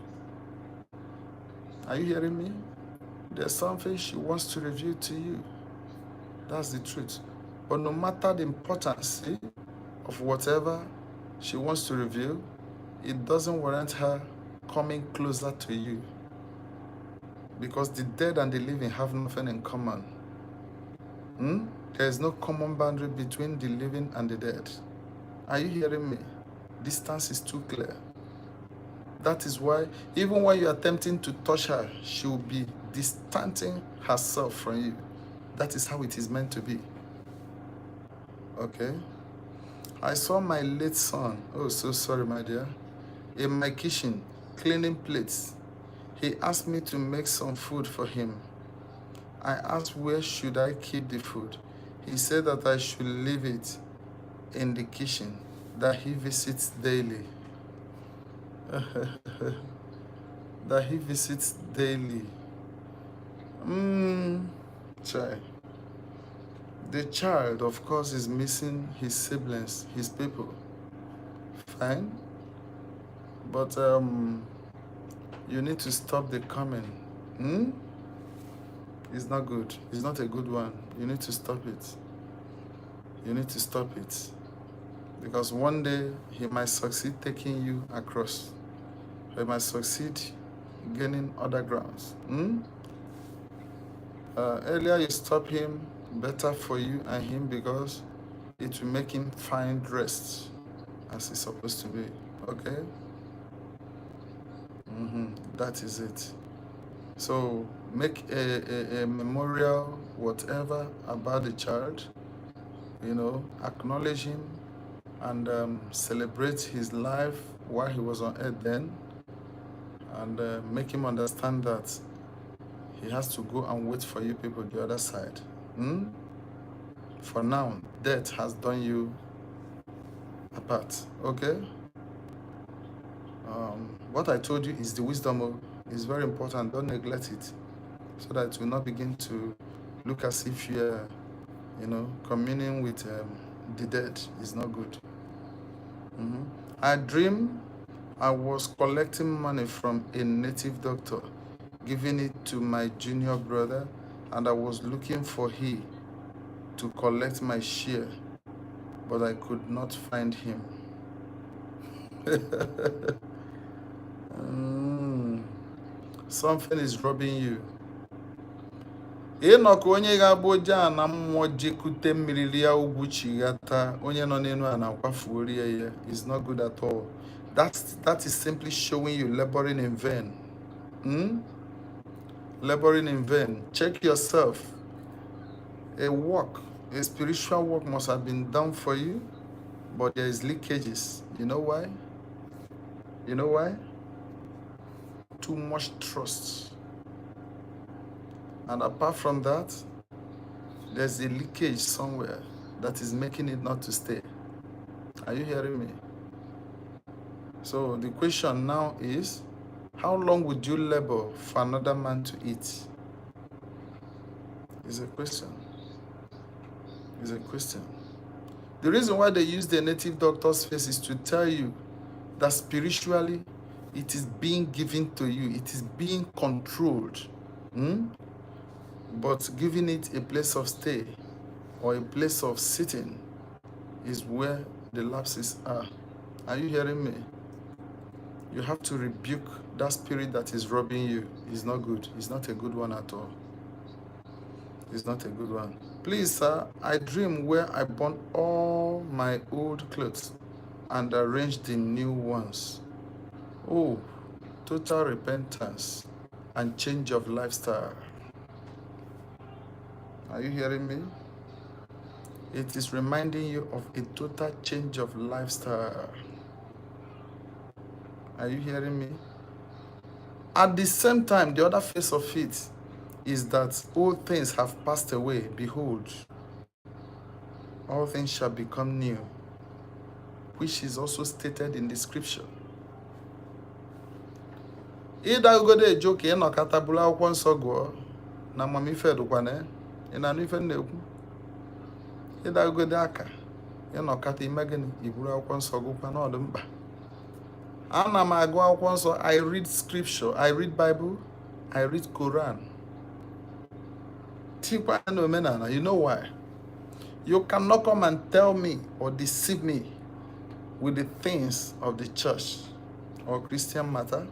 Are you hearing me? There's something she wants to reveal to you. That's the truth. But no matter the importance of whatever she wants to reveal, it doesn't warrant her coming closer to you. Because the dead and the living have nothing in common. There is no common boundary between the living and the dead. Are you hearing me? Distance is too clear. That is why, even when you are attempting to touch her, she will be distancing herself from you. That is how it is meant to be. Okay? I saw my late son, oh, so sorry, my dear, in my kitchen, cleaning plates. He asked me to make some food for him. I asked where should I keep the food. He said that I should leave it in the kitchen, that he visits daily. That he visits daily. Child. The child, of course, is missing his siblings, his people. Fine. But you need to stop the coming. It's not good. It's not a good one. You need to stop it. You need to stop it. Because one day, he might succeed taking you across. He might succeed gaining other grounds. Earlier you stop him, better for you and him, because it will make him find rest as it's supposed to be. Okay? That is it. So make a memorial, whatever, about the child. Acknowledge him and celebrate his life while he was on earth then, and make him understand that he has to go and wait for you people the other side. For now, death has done you apart. Okay? What I told you is the wisdom. Is very important. Don't neglect it, so that it will not begin to look as if you're, communing with the dead. Is not good. I dreamed I was collecting money from a native doctor, giving it to my junior brother, and I was looking for him to collect my share, but I could not find him. Something is robbing you. Ịnọkọ onye ga-abụ oje na mmụọ jekute mmiri ya ugwu chighata onye nọ n'elu a na-akwafuorie ya is not good at all. That is simply showing you laboring in vain. Laboring in vain. Check yourself. A spiritual work must have been done for you, but there is leakages. You know why? You know why? Too much trust. And apart from that, there's a leakage somewhere that is making it not to stay. Are you hearing me? So the question now is, how long would you labor for another man to eat? Is a question. Is a question. The reason why they use the native doctor's face is to tell you that spiritually it is being given to you, it is being controlled. But giving it a place of stay or a place of sitting is where the lapses are. Are you hearing me? You have to rebuke that spirit that is robbing you. It's not good. It's not a good one at all. It's not a good one. Please, sir, I dream where I burn all my old clothes and arrange the new ones. Oh, total repentance and change of lifestyle. Are you hearing me? It is reminding you of a total change of lifestyle. Are you hearing me? At the same time, the other face of it is that all things have passed away. Behold, all things shall become new, which is also stated in the scripture. Ịdagode ejoke ịnọkọta bụrụ akwụkwọ nsọ gụọ na amamife dụkwana ị na-anụ ife na-ekwu. Ịdagode aka ịnọkọta ime gịnị iburu akwụkwọ nsọ gụkwa na ọ dị mkpa. Ana m agụ akwụkwọ nsọ. I read scripture, I read Bible, I read Quran. Tikwa na omenala. You know why? You cannot come and tell me or deceive me with the things of the church or Christian matter.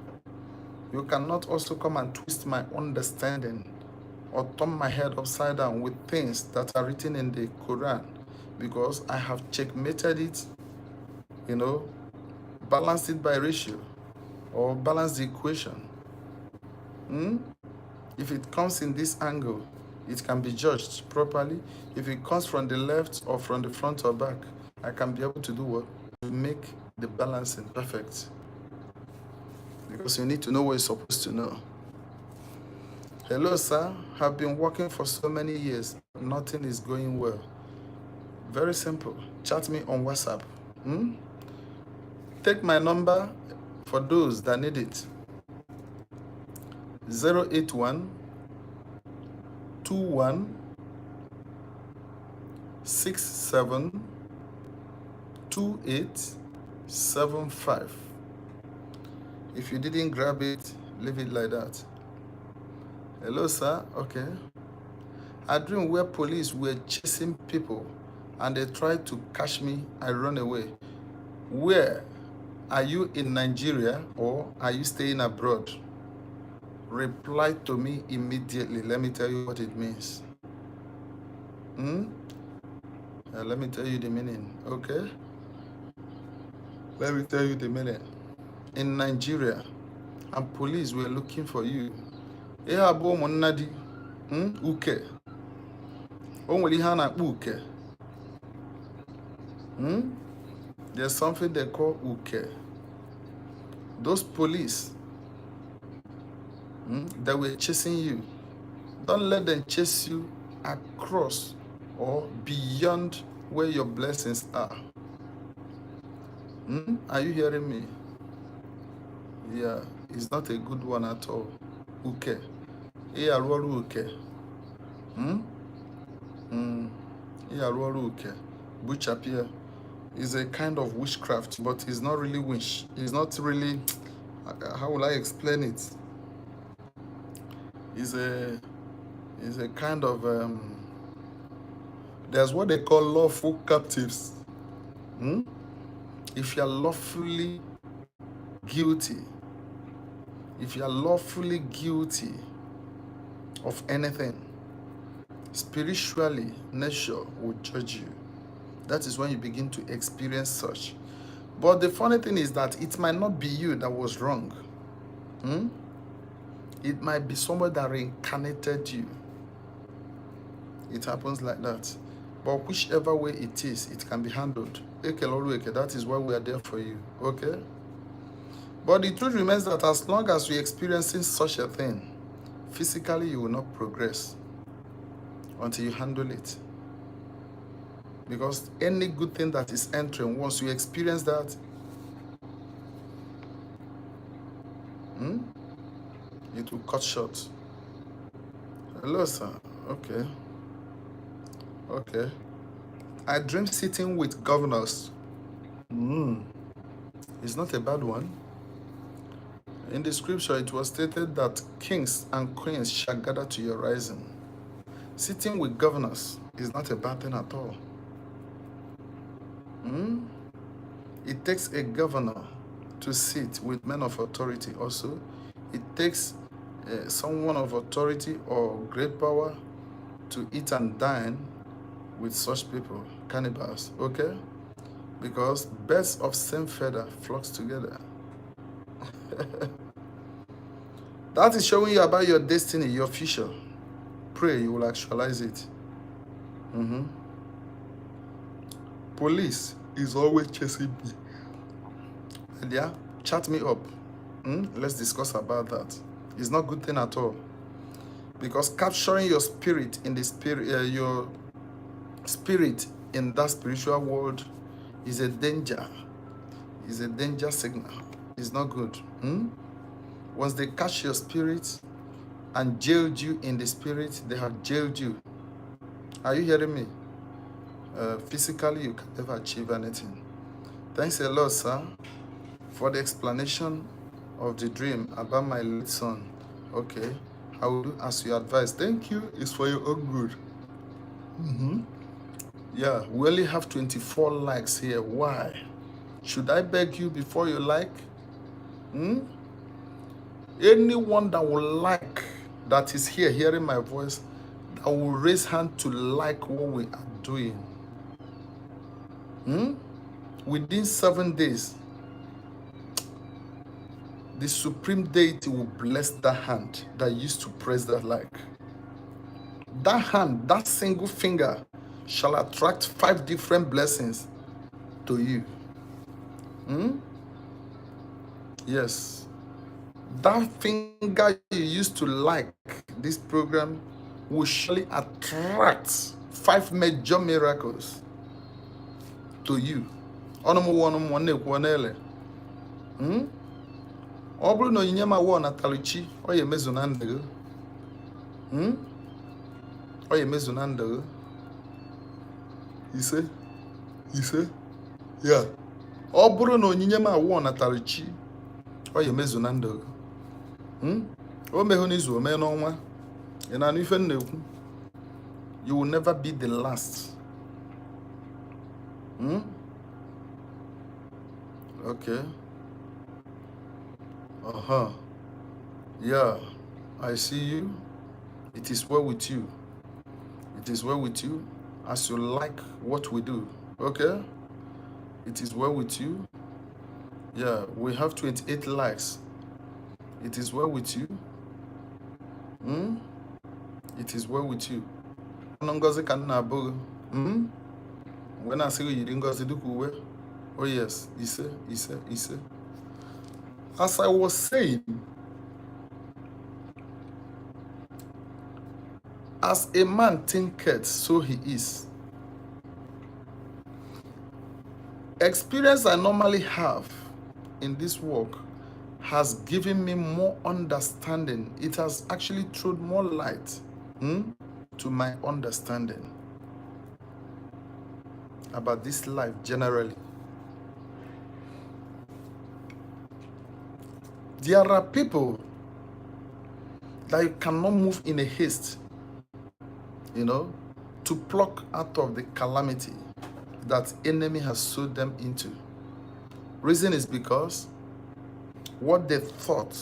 You cannot also come and twist my understanding or turn my head upside down with things that are written in the Quran, because I have checkmated it, balanced it by ratio or balanced the equation. If it comes in this angle, it can be judged properly. If it comes from the left or from the front or back, I can be able to do what? To make the balancing perfect. Because you need to know what you're supposed to know. Hello, sir. Have been working for so many years. Nothing is going well. Very simple. Chat me on WhatsApp. Take my number for those that need it. 081 21 67 2875. If you didn't grab it, leave it like that. Hello, sir. Okay. I dream where police were chasing people and they tried to catch me. I run away. Where? Are you in Nigeria or are you staying abroad? Reply to me immediately. Let me tell you what it means. Let me tell you the meaning, okay? Let me tell you the meaning. In Nigeria, and police were looking for you. Uke. Uke. There's something they call uke. Those police that were chasing you, don't let them chase you across or beyond where your blessings are. Are you hearing me? Yeah, it's not a good one at all. Uke. Uke. Uke. Buchapia is a kind of witchcraft, but it's not really witch. It's not really, how will I explain it? It's a kind of, there's what they call lawful captives. If you're lawfully guilty, of anything, spiritually, nature will judge you. That is when you begin to experience such. But the funny thing is that it might not be you that was wrong. It might be somebody that reincarnated you. It happens like that. But whichever way it is, it can be handled. That is why we are there for you. Okay? But the truth remains that as long as you're experiencing such a thing, physically you will not progress until you handle it. Because any good thing that is entering, once you experience that, to cut short. Hello, sir. Okay. Okay. I dream sitting with governors. It's not a bad one. In the scripture, it was stated that kings and queens shall gather to your rising. Sitting with governors is not a bad thing at all. It takes a governor to sit with men of authority also. It takes someone of authority or great power to eat and dine with such people, cannibals, okay? Because birds of same feather flocks together. That is showing you about your destiny, your future. Pray you will actualize it. Police is always chasing me. And yeah, chat me up. Let's discuss about that. It's not a good thing at all. Because capturing your spirit in the spirit, your spirit in that spiritual world is a danger. Is a danger signal. It's not good. Once they catch your spirit and jailed you in the spirit, they have jailed you. Are you hearing me? Physically, you can never achieve anything. Thanks a lot, sir, for the explanation of the dream about my late son. Okay, I will do as you advise. Thank you. It's for your own good. Yeah, we only have 24 likes here. Why? Should I beg you before you like? Anyone that will like, that is here hearing my voice, that will raise hand to like what we are doing. Within 7 days, the supreme deity will bless that hand that used to press that like. That hand, that single finger, shall attract 5 different blessings to you. Yes. That finger you used to like this program will surely attract 5 major miracles to you. Ọ bụrụ na onyinye ma wọ natara chi, ọ ya emezu na ndụ gị. Ọ ya emezu na ndụ gị. Ise. Ya. Ọ bụrụ na onyinye ma wọ natara chi, ọ ya emezu na ndụ gị. O mehu n'izu, o mee n'ọnwa. Ị na-anụ ife m na-ekwu? You will never be the last. Okay. Yeah, I see you. It is well with you. It is well with you as you like what we do. Okay? It is well with you. Yeah, we have 28 likes. It is well with you. It is well with you. Ngozi ka nna abụghị. When I say you didn't go to do, oh yes, ise. As I was saying, as a man thinketh, so he is. Experience I normally have in this work has given me more understanding. It has actually thrown more light to my understanding about this life generally. There are people that you cannot move in a haste, to pluck out of the calamity that enemy has sowed them into. Reason is because what they thought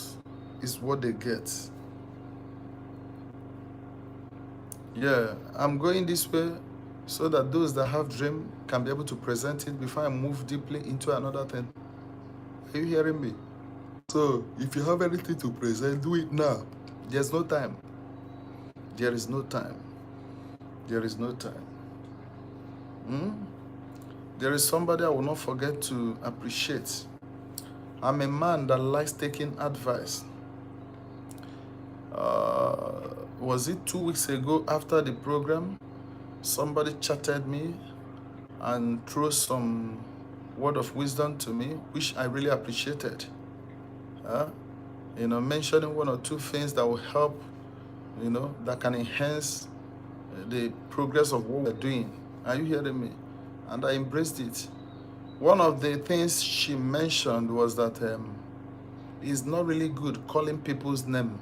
is what they get. Yeah, I'm going this way so that those that have dream can be able to present it before I move deeply into another thing. Are you hearing me? So, if you have anything to present, do it now. There's no time. There is no time. There is no time. There is somebody I will not forget to appreciate. I'm a man that likes taking advice. Was it 2 weeks ago after the program? Somebody chatted me and threw some word of wisdom to me, which I really appreciated. mentioning one or two things that will help, that can enhance the progress of what we're doing. Are you hearing me? And I embraced it. One of the things she mentioned was that it's not really good calling people's name,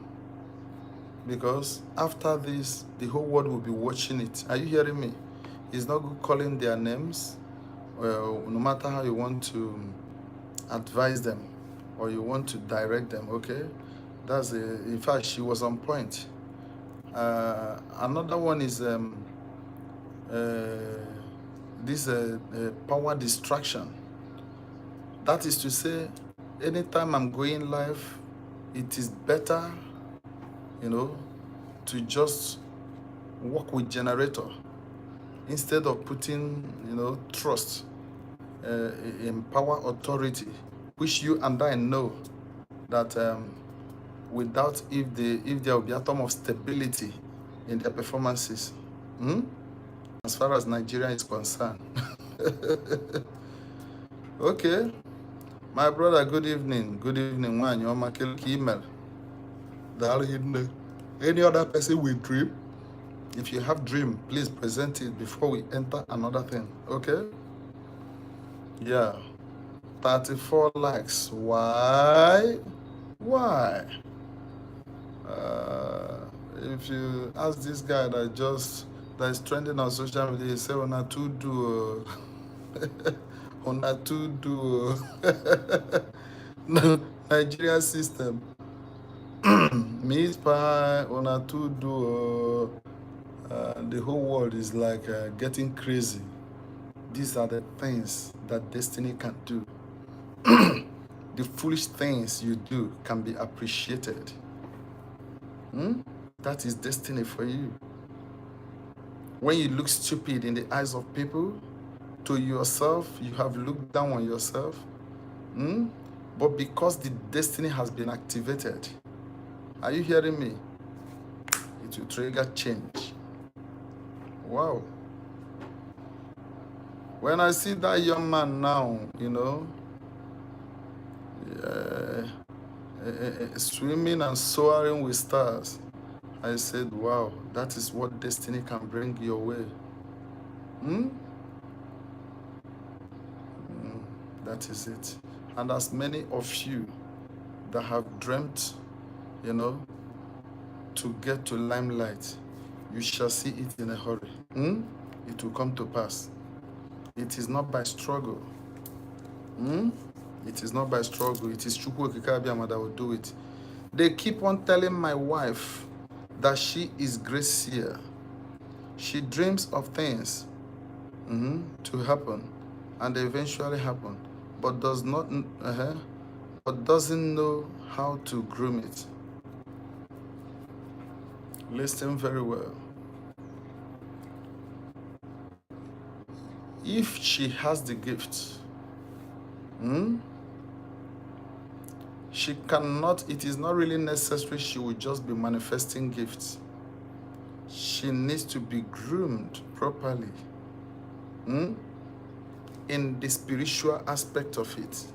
because after this, the whole world will be watching it. Are you hearing me? It's not good calling their names, no matter how you want to advise them or you want to direct them, okay? In fact, she was on point. Another one is this power distraction. That is to say, anytime I'm going live, it is better, to just work with generator instead of putting, trust in power authority, which you and I know that without, if there will be atom of stability in their performances, as far as Nigeria is concerned. Okay, my brother, good evening. Good evening, man. You're my email. Any other person with dream? If you have dream, please present it before we enter another thing. Okay? Yeah. 34 likes. Why? Why? If you ask this guy that is trending on social media, he say una too do una too do Nigeria system. Me spy una too do the whole world is like getting crazy. These are the things that destiny can do. The foolish things you do can be appreciated. That is destiny for you. When you look stupid in the eyes of people, to yourself, you have looked down on yourself. But because the destiny has been activated, are you hearing me? It will trigger change. Wow. When I see that young man now, swimming and soaring with stars, I said, wow, that is what destiny can bring your way. That is it. And as many of you that have dreamt, to get to limelight, you shall see it in a hurry. It will come to pass. It is not by struggle. It is not by struggle. It is Chukwu Okike Abiyama that will do it. They keep on telling my wife that she is gracier. She dreams of things to happen, and they eventually happen, but doesn't know how to groom it. Listen very well. If she has the gift, she cannot, it is not really necessary she will just be manifesting gifts. She needs to be groomed properly in the spiritual aspect of it.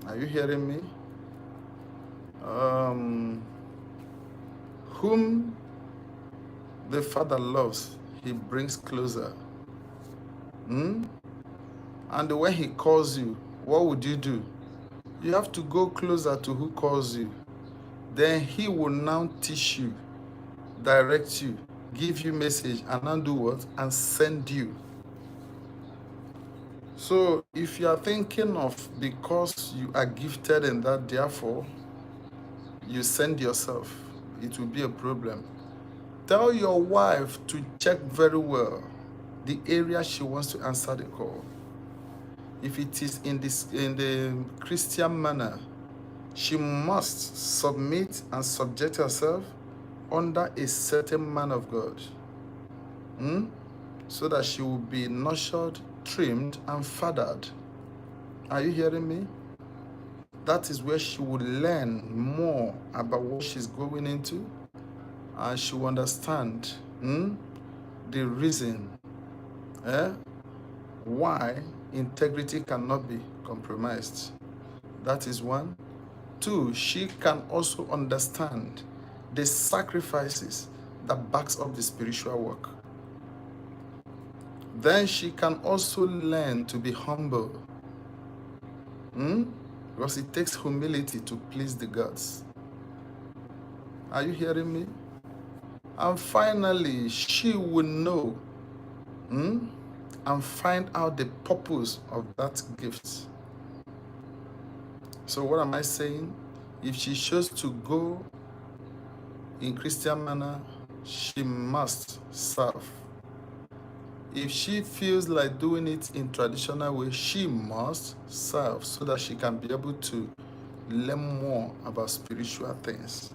Are you hearing me? Whom the Father loves, he brings closer. And when he calls you, what would you do? You have to go closer to who calls you. Then he will now teach you, direct you, give you message, and then do what? And send you. So if you are thinking of, because you are gifted in that, therefore you send yourself, it will be a problem. Tell your wife to check very well the area she wants to answer the call. If it is in the Christian manner, she must submit and subject herself under a certain man of God, so that she will be nurtured, trimmed, and fathered. Are you hearing me? That is where she will learn more about what she's going into, and she will understand the reason why integrity cannot be compromised. That is one. Two, she can also understand the sacrifices that backs up the spiritual work. Then she can also learn to be humble. Because it takes humility to please the gods. Are you hearing me? And finally, she will know and find out the purpose of that gift. So what am I saying? If she chose to go in Christian manner, she must serve. If she feels like doing it in traditional way, she must serve so that she can be able to learn more about spiritual things.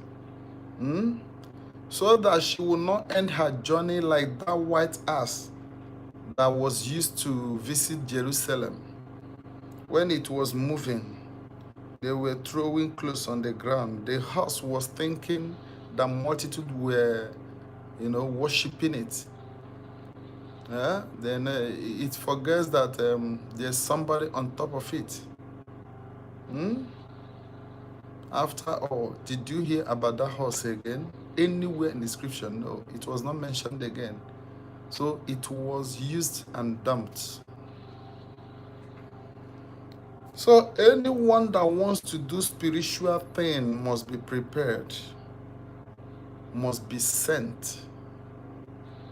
So that she will not end her journey like that white ass that was used to visit Jerusalem. When it was moving, they were throwing clothes on the ground. The horse was thinking the multitude were, worshiping it. Then it forgets that there's somebody on top of it. After all, did you hear about that horse again? Anywhere in the scripture? No, it was not mentioned again. So it was used and dumped. So anyone that wants to do spiritual thing must be prepared, must be sent.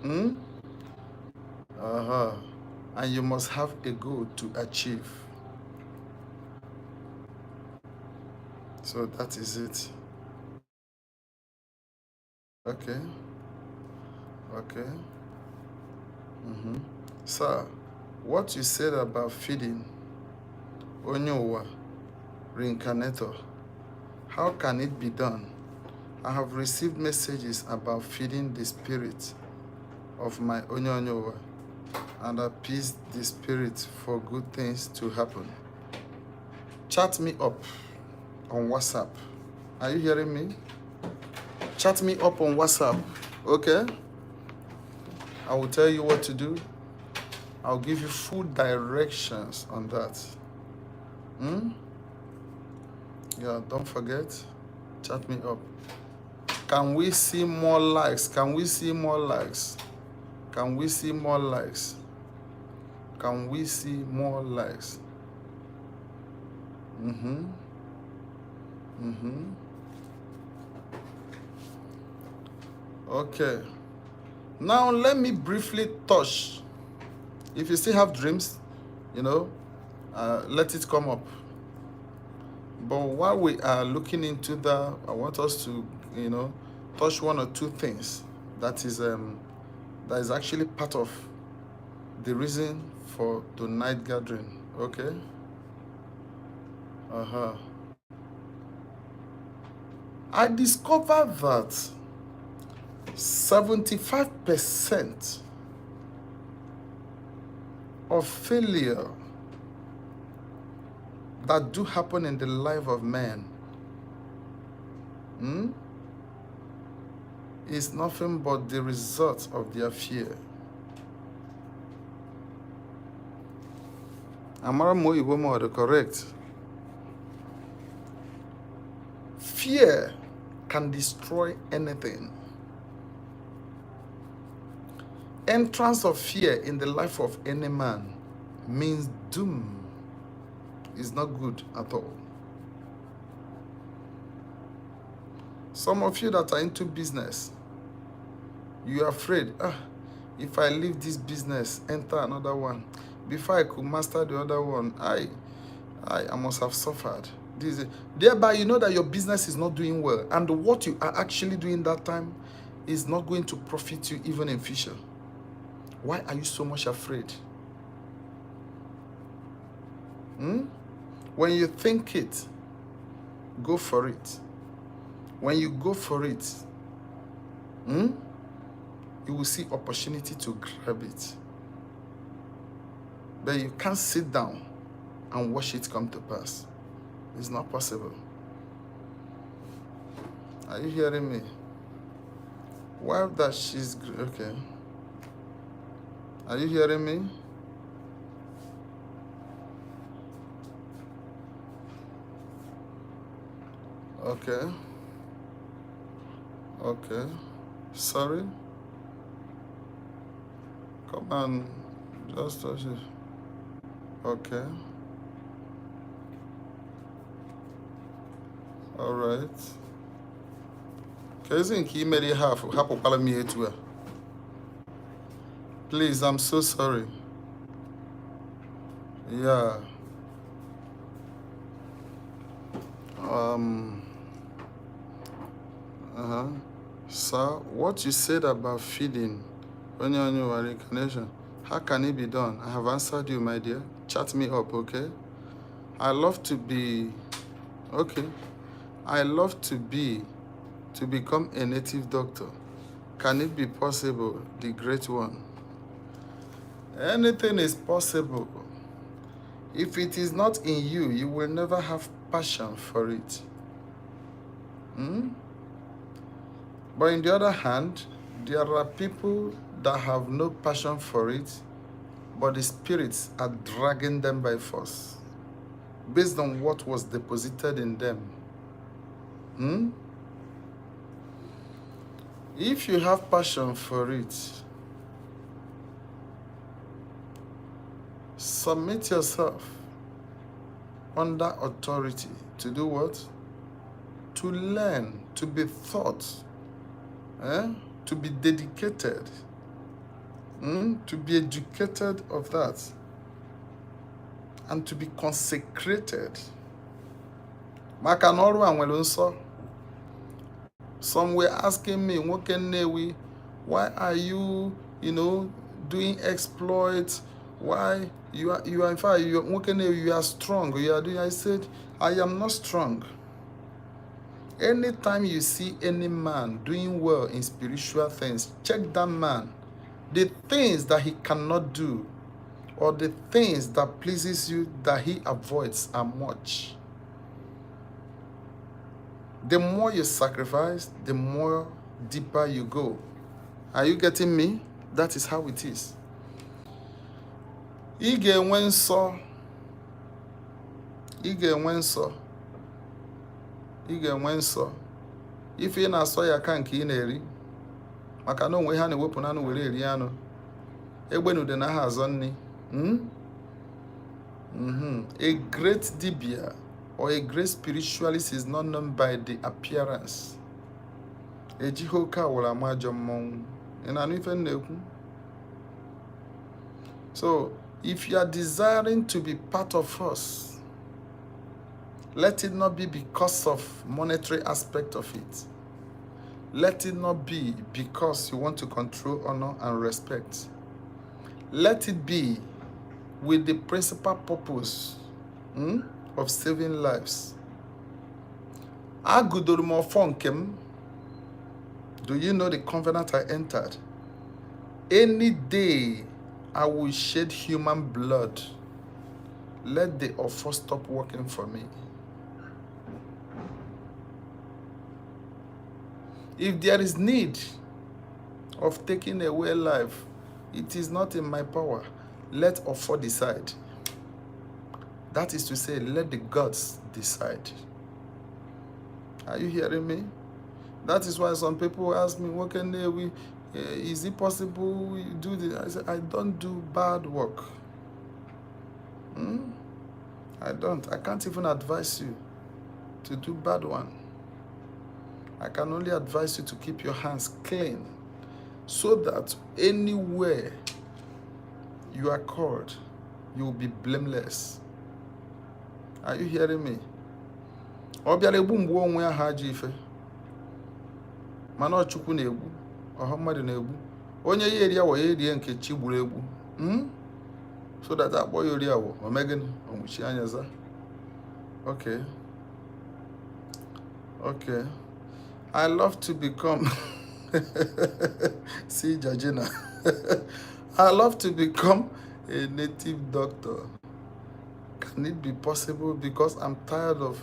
And you must have a goal to achieve. So that is it. Okay. Sir, what you said about feeding Onyowa, reincarnator, how can it be done? I have received messages about feeding the spirit of my Onyowa and appease the spirit for good things to happen. Chat me up on WhatsApp. Are you hearing me? Chat me up on WhatsApp, okay? I will tell you what to do. I'll give you full directions on that. Yeah, don't forget, chat me up. Can we see more likes? Can we see more likes? Can we see more likes? Can we see more likes? Okay. Now let me briefly touch. If you still have dreams, let it come up. But while we are looking into that, I want us to, touch one or two things that is actually part of the reason for the night gathering. Okay. I discovered that 75% of failure that do happen in the life of man is nothing but the result of their fear. Amara mo Igbo mo correct. Fear can destroy anything. Entrance of fear in the life of any man means doom. Is not good at all. Some of you that are into business, you are afraid, if I leave this business, enter another one, before I could master the other one, I must have suffered. Thereby, you know that your business is not doing well, and what you are actually doing that time is not going to profit you even in future. Why are you so much afraid? When you think it, go for it. When you go for it, you will see opportunity to grab it. But you can't sit down and watch it come to pass. It's not possible. Are you hearing me? While that she's okay. Are you hearing me? Okay. Okay. Sorry. Come on. Just touch it. Okay. All right. Isn't he made it half me here too? Please, I'm so sorry. Yeah. Sir, what you said about feeding when you're on your reincarnation, how can it be done? I have answered you, my dear. Chat me up, okay? I love to be, okay. I love to become a native doctor. Can it be possible, the great one? Anything is possible. If it is not in you, you will never have passion for it. But on the other hand, there are people that have no passion for it, but the spirits are dragging them by force, based on what was deposited in them. If you have passion for it, submit yourself under authority to do what? To learn, to be taught, to be dedicated, to be educated of that, and to be consecrated. Some were asking me, NWOKE NNEWI, why are you, doing exploits? Why you are in fact, NWOKE NNEWI, you are strong. You are doing. I said, I am not strong. Anytime you see any man doing well in spiritual things, check that man. The things that he cannot do, or the things that pleases you that he avoids are much. The more you sacrifice, the more deeper you go. Are you getting me? That is how it is. Ị ga-enwe nsọ. Ife ị na-asọ ya ka nke ị na-eri, maka na onwe ha na-ewepụ n'anụ were eri anụ. Egbenude na ha azọ nni. A great dibia or a great spiritualist is not known by the appearance. Ejihoka wala majọ mmọnwụ. Ị na-anụ ife na-ekwu? So, if you are desiring to be part of us, let it not be because of monetary aspect of it. Let it not be because you want to control, honor, and respect. Let it be with the principal purpose of saving lives. Do you know the covenant I entered? Any day I will shed human blood, let the offer stop working for me. If there is need of taking away life, it is not in my power. Let offer decide. That is to say, let the gods decide. Are you hearing me? That is why some people ask me, NWOKE NNEWI, is it possible we do this? I said, I don't do bad work. I don't. I can't even advise you to do bad one. I can only advise you to keep your hands clean so that anywhere you are called, you will be blameless. Are you hearing me? Obiala egbu mgbe onwe ha ji ife. Mana Chukwu na-egbu, ọha mmadụ na-egbu. Onye ya eri awo ya eri nke chi gburu egbu. So that akpọ ya ori awo, omegin, omuchi anya za. Okay. Okay. I love to become see Georgina. I love to become a native doctor. Can it be possible? Because I'm tired of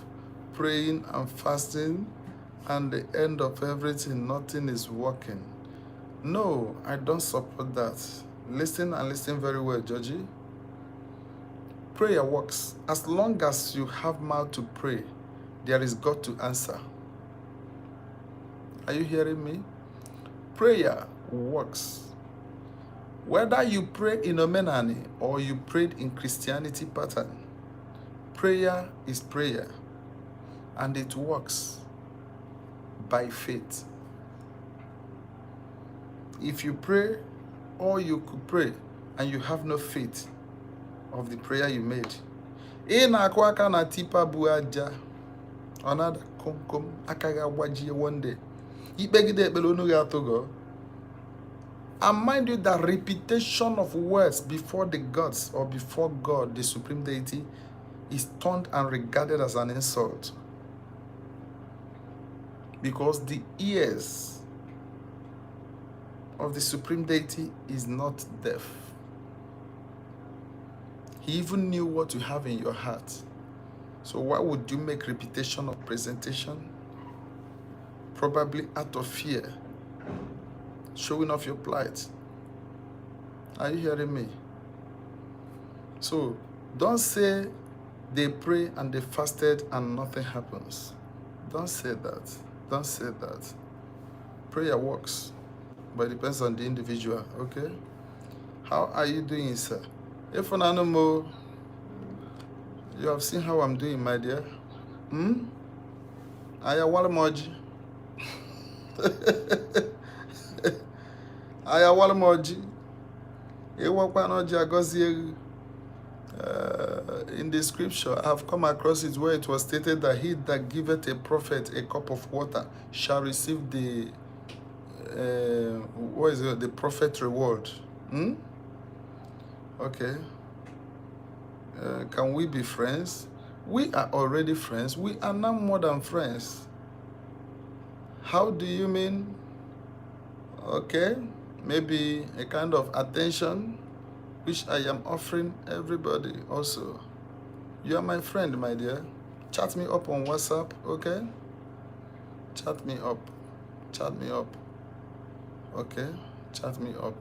praying and fasting, and the end of everything, nothing is working. No, I don't support that. Listen and listen very well, Georgie. Prayer works. As long as you have mouth to pray, there is God to answer. Are you hearing me? Prayer works. Whether you pray in Omenani or you prayed in Christianity pattern, prayer is prayer, and it works by faith. If you pray or you could pray and you have no faith of the prayer you made, ina kwaka na tipa buaja onada kom akaga waji one day ikpegide ekpere onu ga atogo. And mind you that repetition of words before the gods or before God, the supreme deity, is turned and regarded as an insult, because the ears of the supreme deity is not deaf. He even knew what you have in your heart. So why would you make repetition of presentation? Probably out of fear, showing off your plight. Are you hearing me? So don't say they pray and they fasted and nothing happens. Don't say that. Don't say that. Prayer works, but it depends on the individual, okay? How are you doing, sir? If an animal, you have seen how I'm doing, my dear. Aya walmoji. Aya walmoji. In the scripture, I have come across it where it was stated that he that giveth a prophet a cup of water shall receive the the prophet reward. Okay. Can we be friends? We are already friends. We are now more than friends. How do you mean? Okay. Maybe a kind of attention which I am offering everybody also. You are my friend, my dear. Chat me up on WhatsApp, okay? Chat me up. Chat me up. Okay? Chat me up.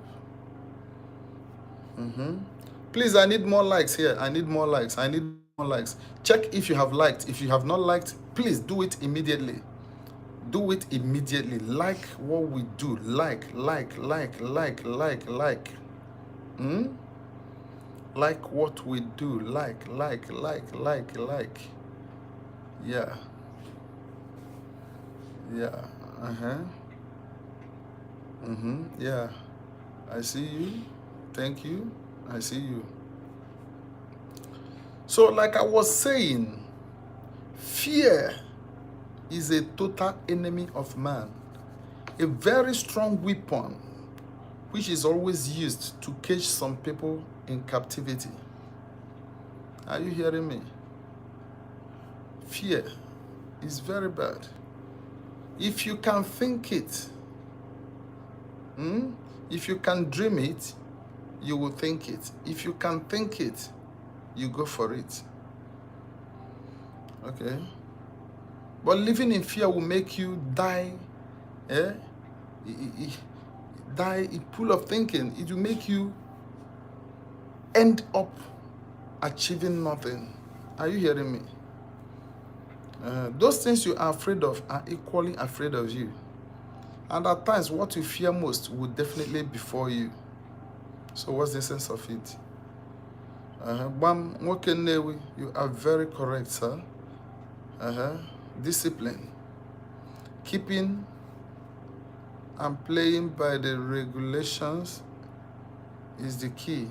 Please, I need more likes here. I need more likes. I need more likes. Check if you have liked. If you have not liked, please do it immediately. Do it immediately. Like what we do. Like. Like what we do. Like. Yeah. Yeah. Yeah. I see you. Thank you. I see you. So, like I was saying, fear is a total enemy of man. A very strong weapon which is always used to cage some people in captivity. Are you hearing me? Fear is very bad. If you can think it, if you can dream it, you will think it. If you can think it, you go for it. Okay? But living in fear will make you die. Die full of thinking. It will make you end up achieving nothing. Are you hearing me? Those things you are afraid of are equally afraid of you. And at times, what you fear most will definitely befall you. So what's the sense of it? NWOKE NNEWI, you are very correct, sir. Discipline. Keeping and playing by the regulations is the key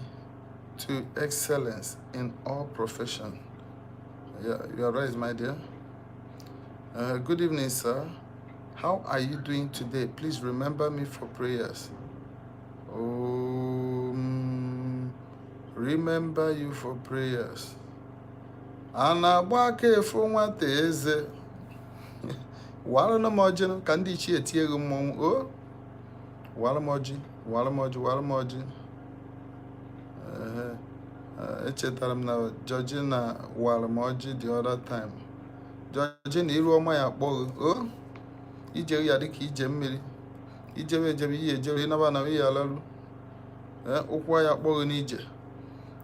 to excellence in all profession. Yeah, you are right, my dear. Good evening, sir. How are you doing today? Please remember me for prayers. Remember you for prayers. Anabake fowate eze. Wala no mojino kandi chi etiego mom o. Wala moji. Echetaram na Georgie na wala moji the other time. Georgie na iru ọma ya kpọrọ o. Ije ya dịka ije mmiri. Ijebe ihe ejebe ịnaba na ihe alalu. Ụkwụ ya kpọrọ n'ije.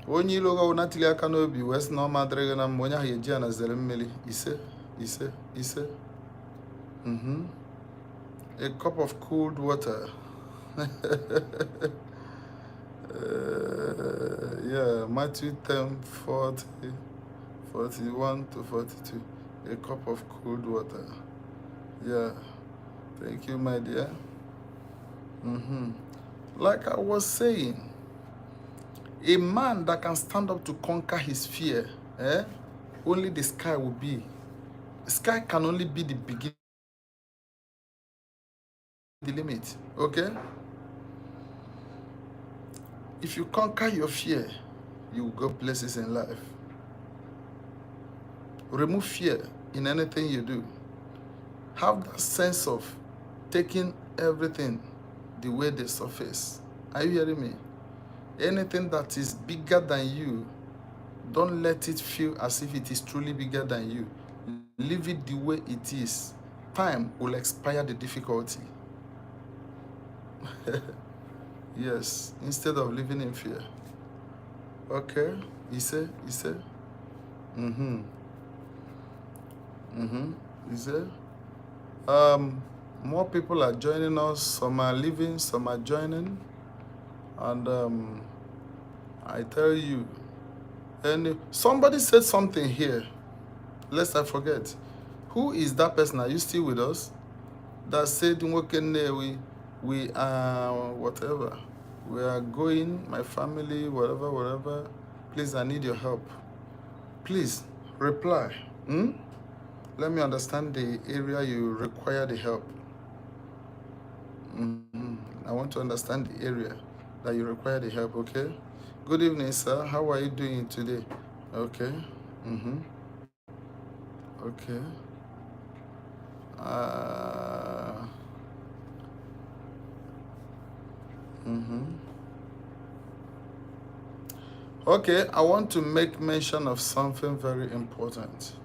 Onye ilo ga natili aka n'obi wee sị na ọ madịrị na mma onye ahụ eji ya na zere mmiri. Ise. A cup of cold water. Yeah, Matthew 10, 40, 41 to 42. A cup of cold water. Yeah. Thank you, my dear. Like I was saying, a man that can stand up to conquer his fear, only the sky will be. The sky can only be the beginning, the limit, okay? If you conquer your fear, you will go places in life. Remove fear in anything you do. Have that sense of taking everything the way they surface. Are you hearing me? Anything that is bigger than you, don't let it feel as if it is truly bigger than you. Leave it the way it is. Time will expire the difficulty. Yes, instead of living in fear. Okay, he said. He said, more people are joining us. Some are leaving, some are joining. And I tell you, and somebody said something here. Lest I forget. Who is that person? Are you still with us? That said, NWOKE NNEWI, we are whatever. We are going, my family, whatever. Please, I need your help. Please, reply. Let me understand the area you require the help. I want to understand the area that you require the help, okay? Good evening, sir. How are you doing today? Okay. Okay. Okay, I want to make mention of something very important.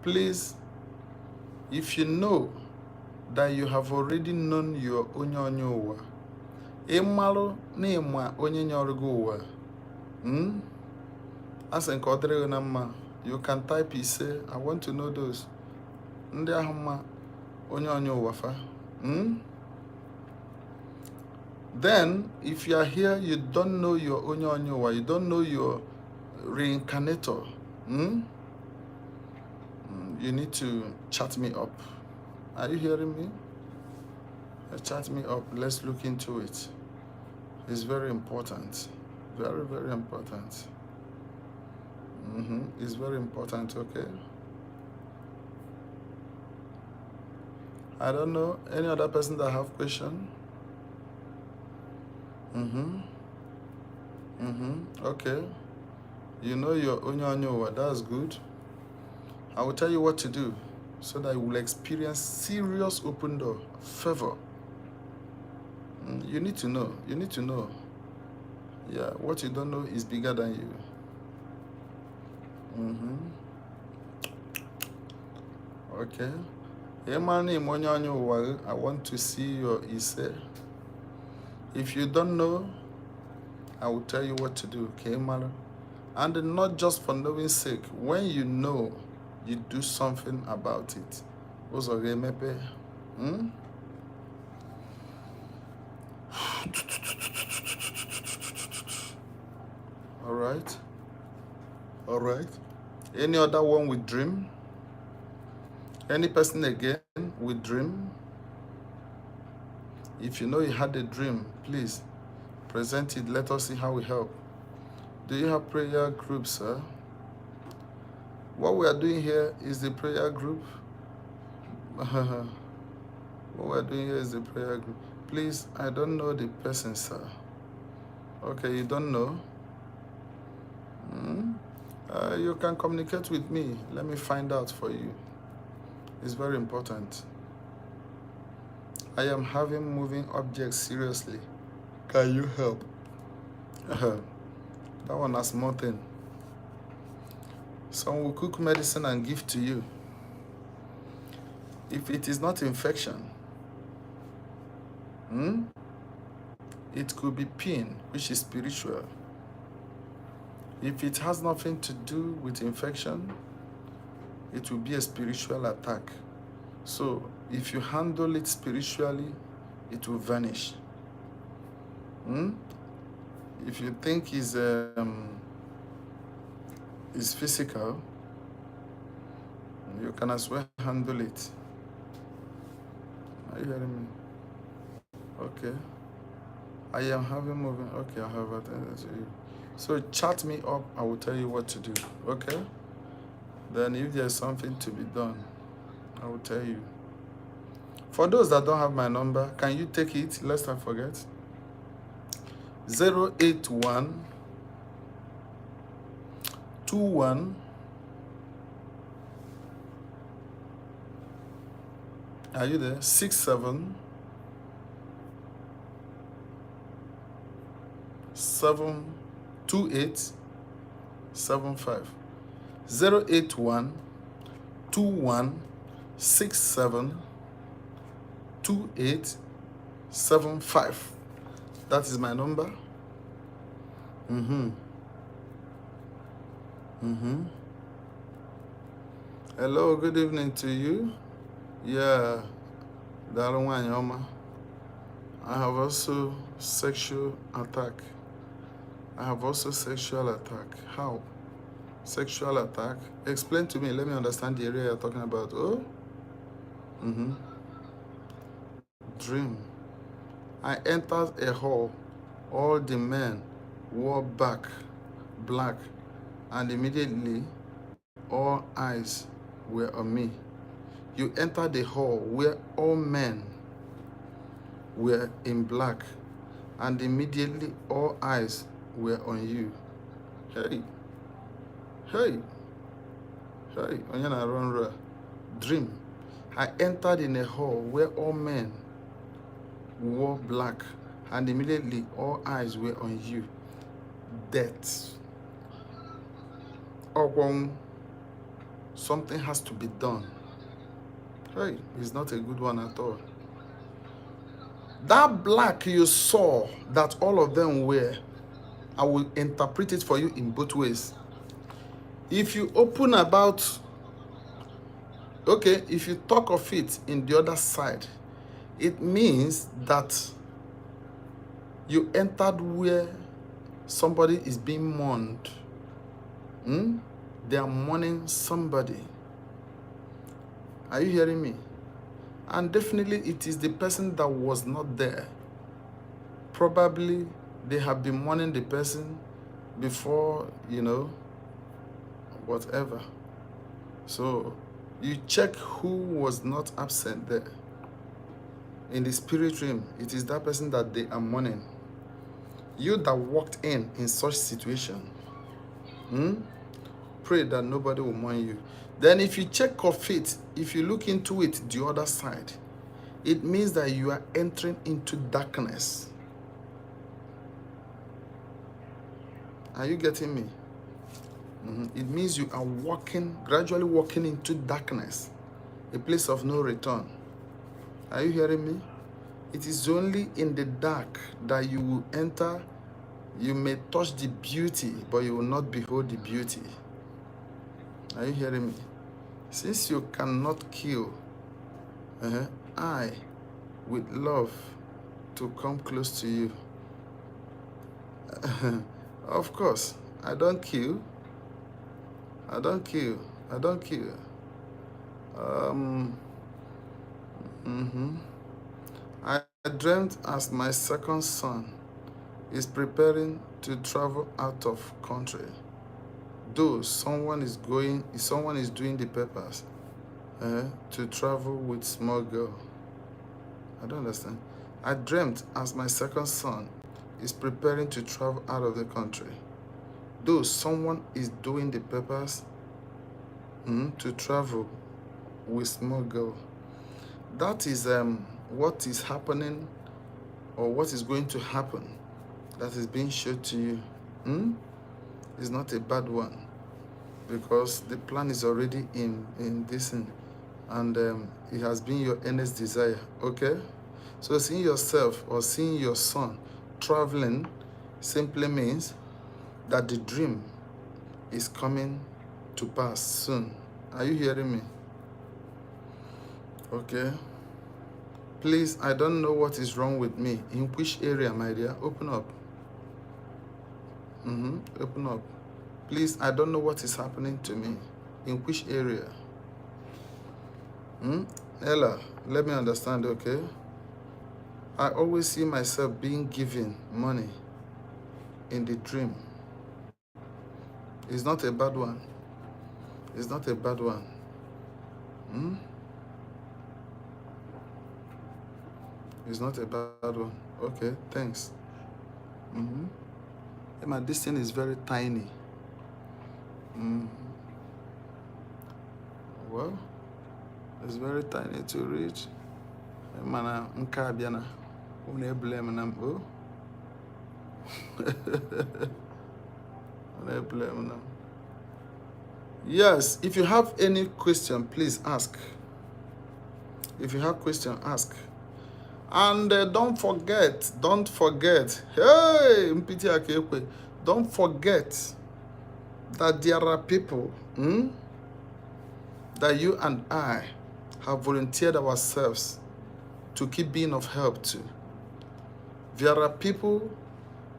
Please, if you know that you have already known your onye ụwa, ịmalụ na ịma onye nyọrọ gị ụwa, asị nke ọ dịrị gị na mma, you can type ise, I want to know those. Ndị ahụ mma onye ụwa fa. Then, if you are here, you don't know your onye ụwa, you don't know your reincarnator, you need to chat me up. Are you hearing me? Chat me up. Let's look into it. It's very important. Very, very important. It's very important, okay? I don't know. Any other person that have question? Okay. You know your onye, that's good. I will tell you what to do so that you will experience serious open door, favor. You need to know. You need to know. Yeah, what you don't know is bigger than you. Okay. I want to see your ise. If you don't know, I will tell you what to do. Okay, Mala? And not just for knowing sake. When you know, you do something about it. All right. Any other one with dream? Any person again with dream? If you know you had a dream, please present it. Let us see how we help. Do you have prayer groups, sir? What we are doing here is the prayer group. What we are doing here is the prayer group. Please, I don't know the person, sir. Okay, you don't know? You can communicate with me. Let me find out for you. It's very important. I am having moving objects seriously. Can you help? That one has more thing. Some will cook medicine and give to you. If it is not infection, it could be pain, which is spiritual. If it has nothing to do with infection, it will be a spiritual attack. So If you handle it spiritually, it will vanish. If you think it's physical, you can as well handle it. Are you hearing me? Okay. I am having moving. Okay, I have attended to you. So chat me up. I will tell you what to do. Okay. Then if there's something to be done, I will tell you. For those that don't have my number, can you take it lest I forget? 081 21. Are you there? 67 728 75. 081 21 67 28 75. That is my number. Hello, good evening to you. Yeah, Darwanyoma. I have also sexual attack. How? Sexual attack? Explain to me. Let me understand the area you're talking about. Oh? Dream. I entered a hall. All the men wore black, and immediately all eyes were on me. You entered the hall where all men were in black, and immediately all eyes were on you. Hey. Dream. I entered in a hall where all men wore black, and immediately all eyes were on you. Death. Something has to be done. Hey, it's not a good one at all. That black you saw that all of them wear, I will interpret it for you in both ways. If you open about, okay, if you talk of it in the other side, it means that you entered where somebody is being mourned. They are mourning somebody. Are you hearing me? And definitely it is the person that was not there. Probably they have been mourning the person before, whatever. So you check who was not absent there. In the spirit realm, it is that person that they are mourning. You that walked in such situation, pray that nobody will mourn you. Then if you check of it, if you look into it the other side, it means that you are entering into darkness. Are you getting me? It means you are gradually walking into darkness, a place of no return. Are you hearing me? It is only in the dark that you will enter. You may touch the beauty, but you will not behold the beauty. Are you hearing me? Since you cannot kill, I, with love, to come close to you. Of course, I don't kill. I dreamt as my second son is preparing to travel out of country. Though someone is doing the papers to travel with small girl. I don't understand. I dreamt as my second son is preparing to travel out of the country. Though someone is doing the papers to travel with small girl. That is what is happening, or what is going to happen, that is being shown to you. It's not a bad one, because the plan is already in this thing, and it has been your earnest desire. Okay, so seeing yourself or seeing your son traveling simply means that the dream is coming to pass soon. Are you hearing me? Okay. Please, I don't know what is wrong with me. In which area, my dear? Open up. Open up. Please, I don't know what is happening to me. In which area? Ella, let me understand, okay? I always see myself being given money in the dream. It's not a bad one. It's not a bad one. It's not a bad one. Okay, thanks. Emma, this thing is very tiny. Well, it's very tiny to reach. Emma, nka biana. Une blame nam oh. Une blame nam. Yes, if you have any question, please ask. If you have question, ask. And don't forget, hey, Mpiti Akekwe, don't forget that there are people that you and I have volunteered ourselves to keep being of help to. There are people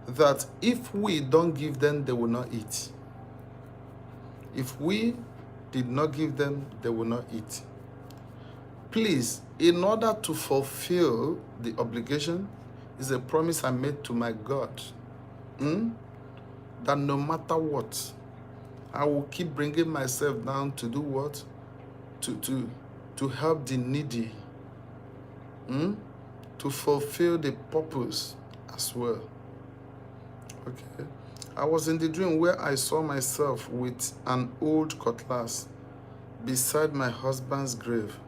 that if we don't give them, they will not eat. If we did not give them, they will not eat. Please, in order to fulfill the obligation, is a promise I made to my God, that no matter what, I will keep bringing myself down to do what? To help the needy, to fulfill the purpose as well. Okay. I was in the dream where I saw myself with an old cutlass beside my husband's grave.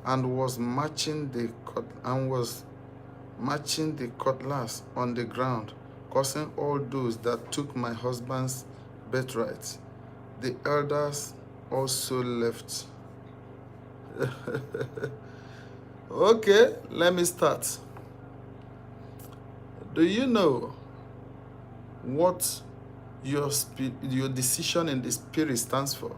And was matching the cutlass on the ground, causing all those that took my husband's birthright. The elders also left. Okay, let me start. Do you know what your decision in the spirit stands for?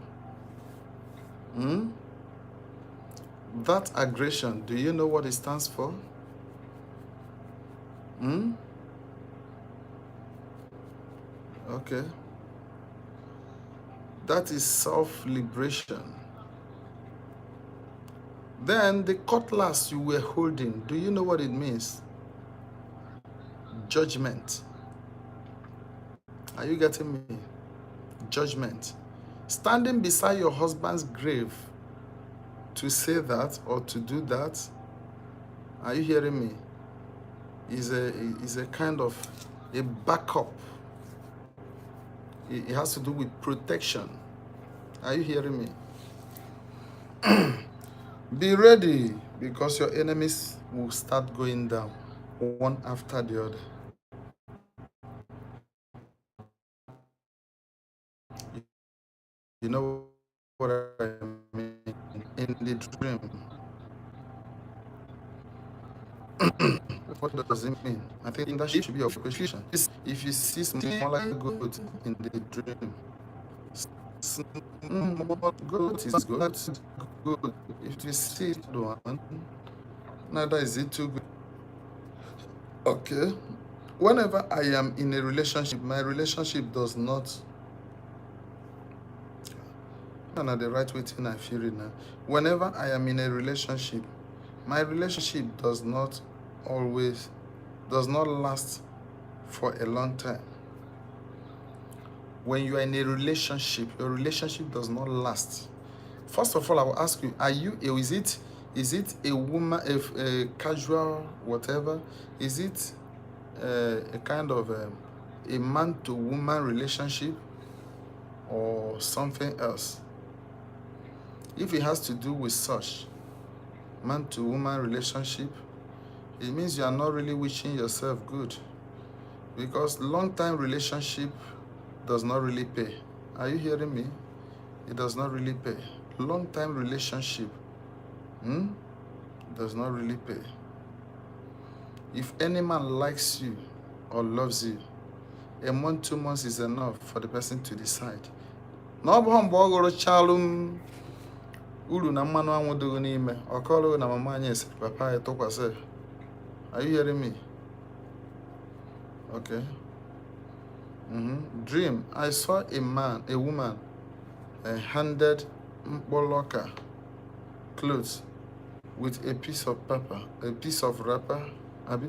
That aggression, do you know what it stands for? Okay. That is self-liberation. Then the cutlass you were holding, do you know what it means? Judgment. Are you getting me? Judgment. Standing beside your husband's grave to say that or to do that, are you hearing me? Is a kind of a backup. It has to do with protection. Are you hearing me? Be ready, because your enemies will start going down one after the other. You know what I mean? In the dream. What does it mean? I think that should be your question. If you see smaller goat in the dream, small goat is good. If you see the one, neither is it too good. Okay. Whenever I am in a relationship, my relationship does not. And at the right way thing I feel it now. Whenever I am in a relationship, my relationship does not last for a long time. When you are in a relationship, your relationship does not last. First of all, I will ask you, is it a woman, a casual, whatever? Is it a kind of a man to woman relationship or something else? If it has to do with such man to woman relationship, it means you are not really wishing yourself good, because long-time relationship does not really pay. Are you hearing me? It does not really pay. Long-time relationship does not really pay. If any man likes you or loves you, a month, 2 months is enough for the person to decide. No, uru na mmanụ anwụ dịghị n'ime ọkọlụ na mama anyị sịrị papa anyị tụkwasị. Are you hearing me? Okay. Dream. I saw a woman handed Mboloka clothes with a piece of paper, a piece of wrapper, a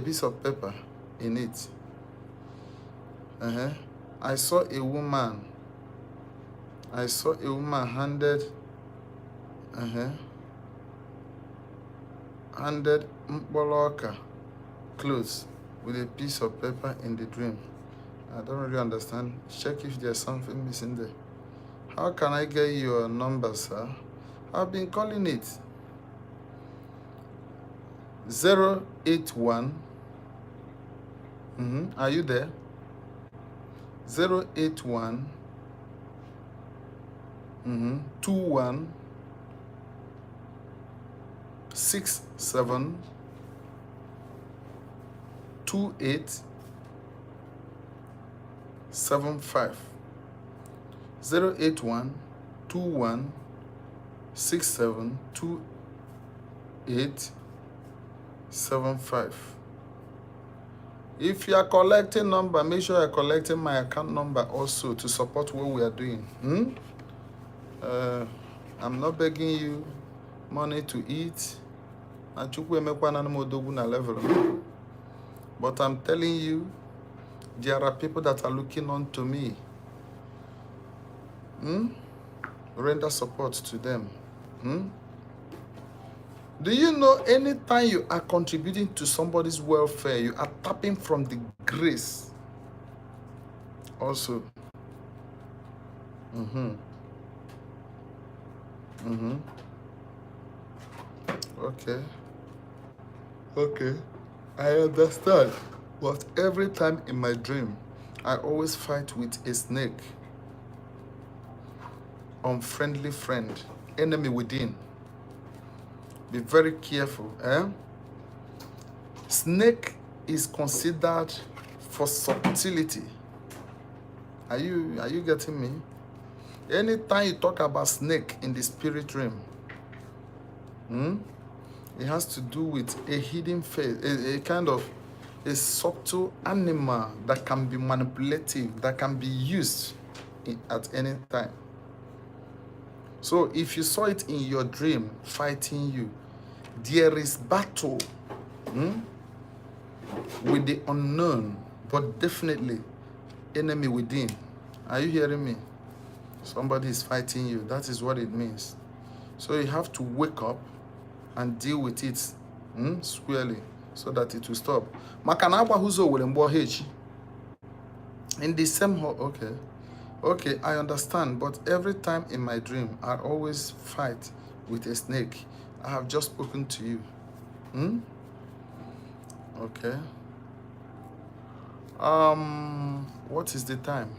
piece of paper in it. I saw a woman handed Mboloka clothes with a piece of paper in the dream. I don't really understand. Check if there's something missing there. How can I get your number, sir? I've been calling it. 081. Are you there? 081 21 67 28 75. 081 21 67 28 75. If you are collecting number, make sure you are collecting my account number also to support what we are doing. I'm not begging you money to eat. But I'm telling you, there are people that are looking on to me. Render support to them. Do you know anytime you are contributing to somebody's welfare, you are tapping from the grace also? Okay, I understand. But every time in my dream, I always fight with a snake. Unfriendly friend, enemy within. Be very careful. Snake is considered for subtlety. Are you getting me? Anytime you talk about snake in the spirit realm, it has to do with a hidden face, a kind of a subtle animal that can be manipulative, that can be used at any time. So if you saw it in your dream fighting you, there is battle with the unknown, but definitely enemy within. Are you hearing me? Somebody is fighting you. That is what it means. So you have to wake up and deal with it squarely so that it will stop. In the same hole, okay, I understand, but every time in my dream, I always fight with a snake. I have just spoken to you. Okay. What is the time?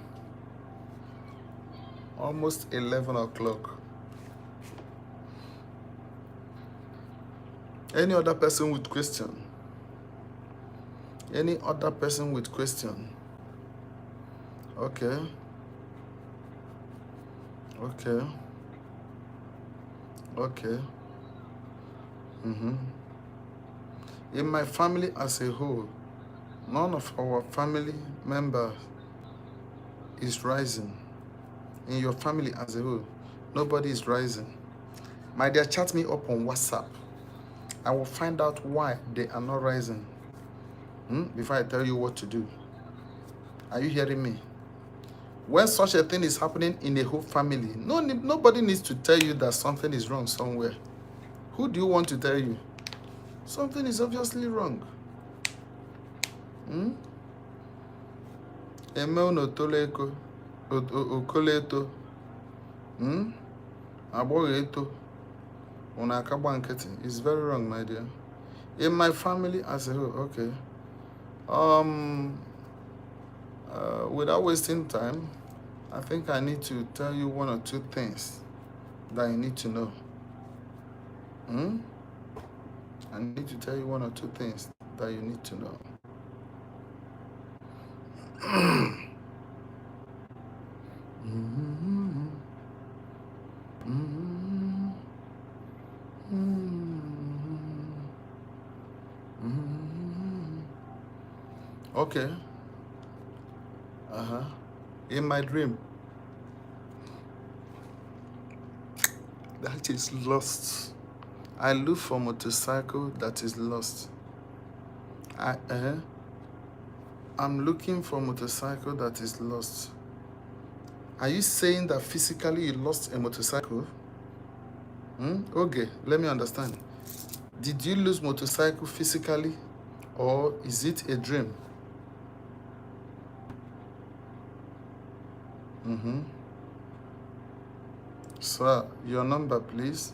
Almost 11 o'clock. Any other person with question? Any other person with question? Okay. In my family as a whole, none of our family members is rising. In your family as a whole, nobody is rising. My dear, chat me up on WhatsApp. I will find out why they are not rising before I tell you what to do. Are you hearing me? When such a thing is happening in a whole family, nobody needs to tell you that something is wrong somewhere. Who do you want to tell you? Something is obviously wrong. It's very wrong, my dear. In my family as a whole, okay. Without wasting time, I think I need to tell you one or two things that you need to know. I need to tell you one or two things that you need to know. Okay. In my dream. That is lost. I look for motorcycle that is lost. I'm looking for motorcycle that is lost. Are you saying that physically you lost a motorcycle? Okay, let me understand. Did you lose motorcycle physically, or is it a dream? Sir, your number, please.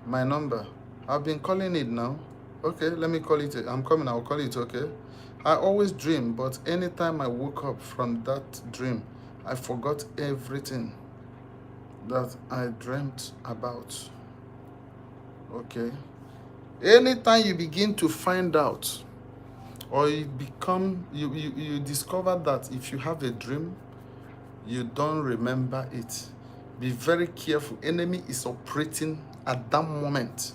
My number. I've been calling it now. Okay, let me call it. I'm coming, I'll call it, okay? I always dream, but anytime I woke up from that dream, I forgot everything that I dreamt about. Okay? Anytime you begin to find out, or you discover that if you have a dream, you don't remember it, be very careful. Enemy is operating at that moment.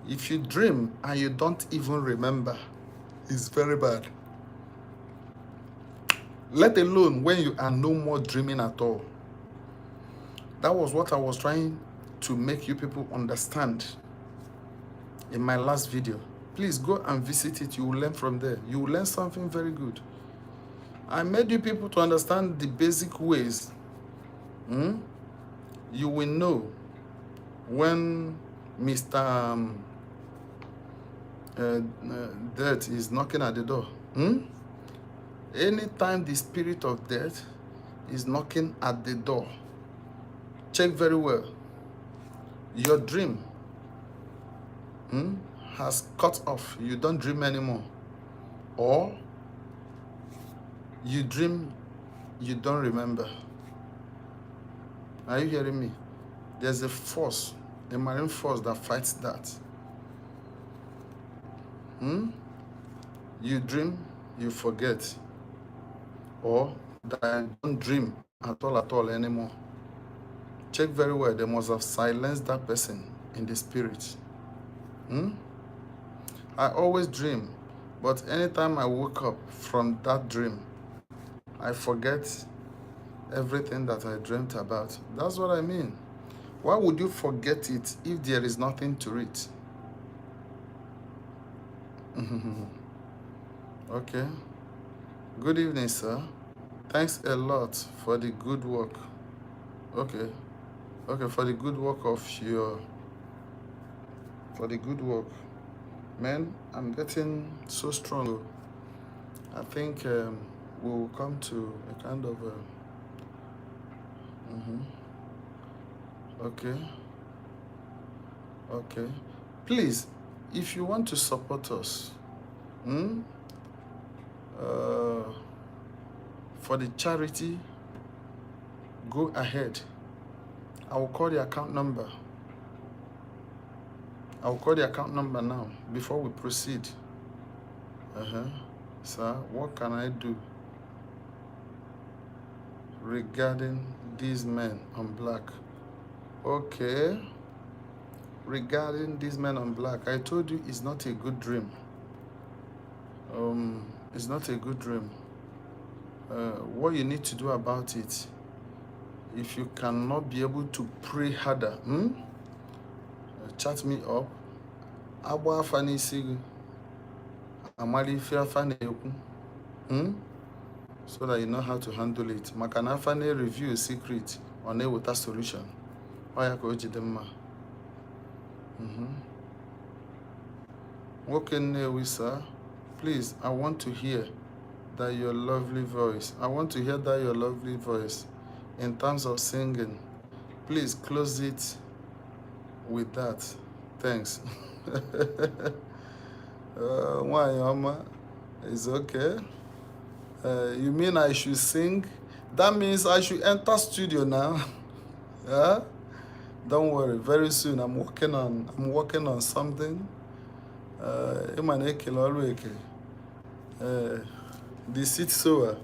If you dream and you don't even remember, it's very bad. Let alone when you are no more dreaming at all. That was what I was trying to make you people understand in my last video. Please go and visit it. You will learn from there. You will learn something very good. I made you people to understand the basic ways. You will know when Mr. Death is knocking at the door. Anytime the spirit of death is knocking at the door, check very well. Your dream has cut off. You don't dream anymore. Or you dream, you don't remember. Are you hearing me? There's a force, a marine force that fights that. You dream, you forget. Or that I don't dream at all anymore. Check very well. They must have silenced that person in the spirit. I always dream, but anytime I wake up from that dream, I forget everything that I dreamt about. That's what I mean. Why would you forget it if there is nothing to it? Okay. Good evening, sir. Thanks a lot for the good work. Okay. Okay, for the good work for the good work. Man, I'm getting so strong. I think we'll come to a kind of okay. Okay. Please, if you want to support us, for the charity, go ahead. I will call the account number. I will call the account number now before we proceed. Sir, what can I do regarding these men on black? Okay. Regarding these men on black, I told you it's not a good dream. It's not a good dream. What you need to do about it, if you cannot be able to pray harder, chat me up. Abwa fani sig amali fia fani so that you know how to handle it. Makana fani review secret on a water solution. Why ko jidemma. NWOKE NNEWI, sir. Please, I want to hear that your lovely voice. I want to hear that your lovely voice in terms of singing. Please close it with that. Thanks. Why, Mama? It's okay. You mean I should sing? That means I should enter studio now. Yeah? Don't worry. Very soon I'm working on something. The seed sower.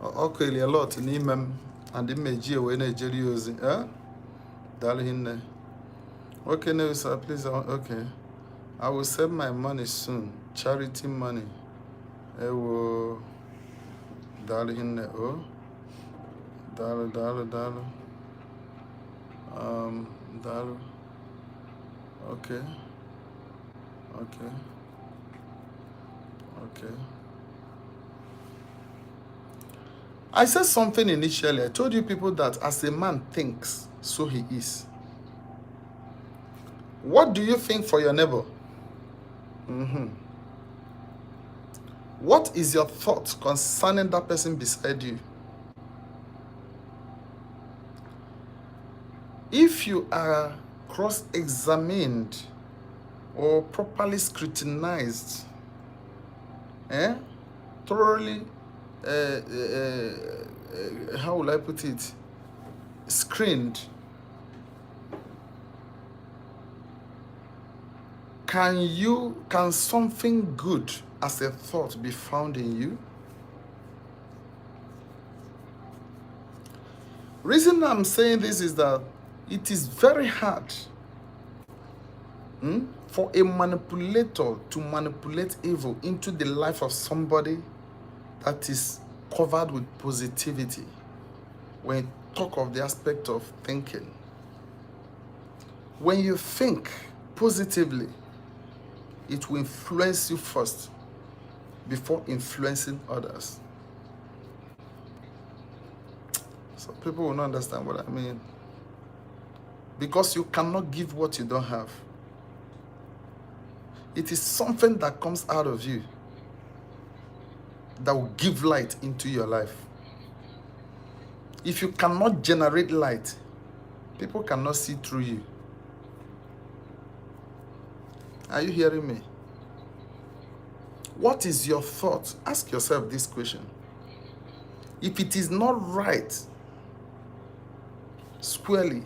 Okay, a lot in him and the Meji when Nigeria using. Darling. Okay, no, sir, please. Okay. I will send my money soon. Charity money. Ewo. Dalu hinne o. Dalu. Dalu. Okay. I said something initially. I told you people that as a man thinks, so he is. What do you think for your neighbor? What is your thought concerning that person beside you? If you are cross-examined or properly scrutinized, thoroughly, how will I put it, screened, can something good as a thought be found in you? Reason I'm saying this is that it is very hard for a manipulator to manipulate evil into the life of somebody that is covered with positivity when you talk of the aspect of thinking. When you think positively, it will influence you first before influencing others. So people will not understand what I mean. Because you cannot give what you don't have. It is something that comes out of you that will give light into your life. If you cannot generate light, people cannot see through you. Are you hearing me? What is your thought? Ask yourself this question. If it is not right, squarely,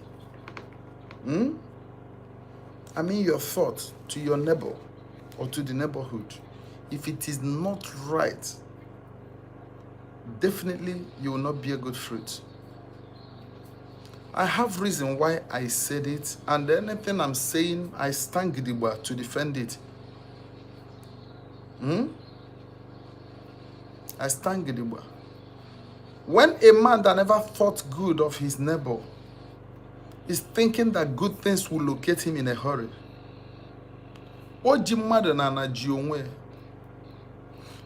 I mean your thought to your neighbor or to the neighborhood, if it is not right, definitely you will not bear good fruit. I have reason why I said it, and anything I'm saying, I stand gidigba to defend it. I stand gidigba. When a man that never thought good of his neighbor is thinking that good things will locate him in a hurry,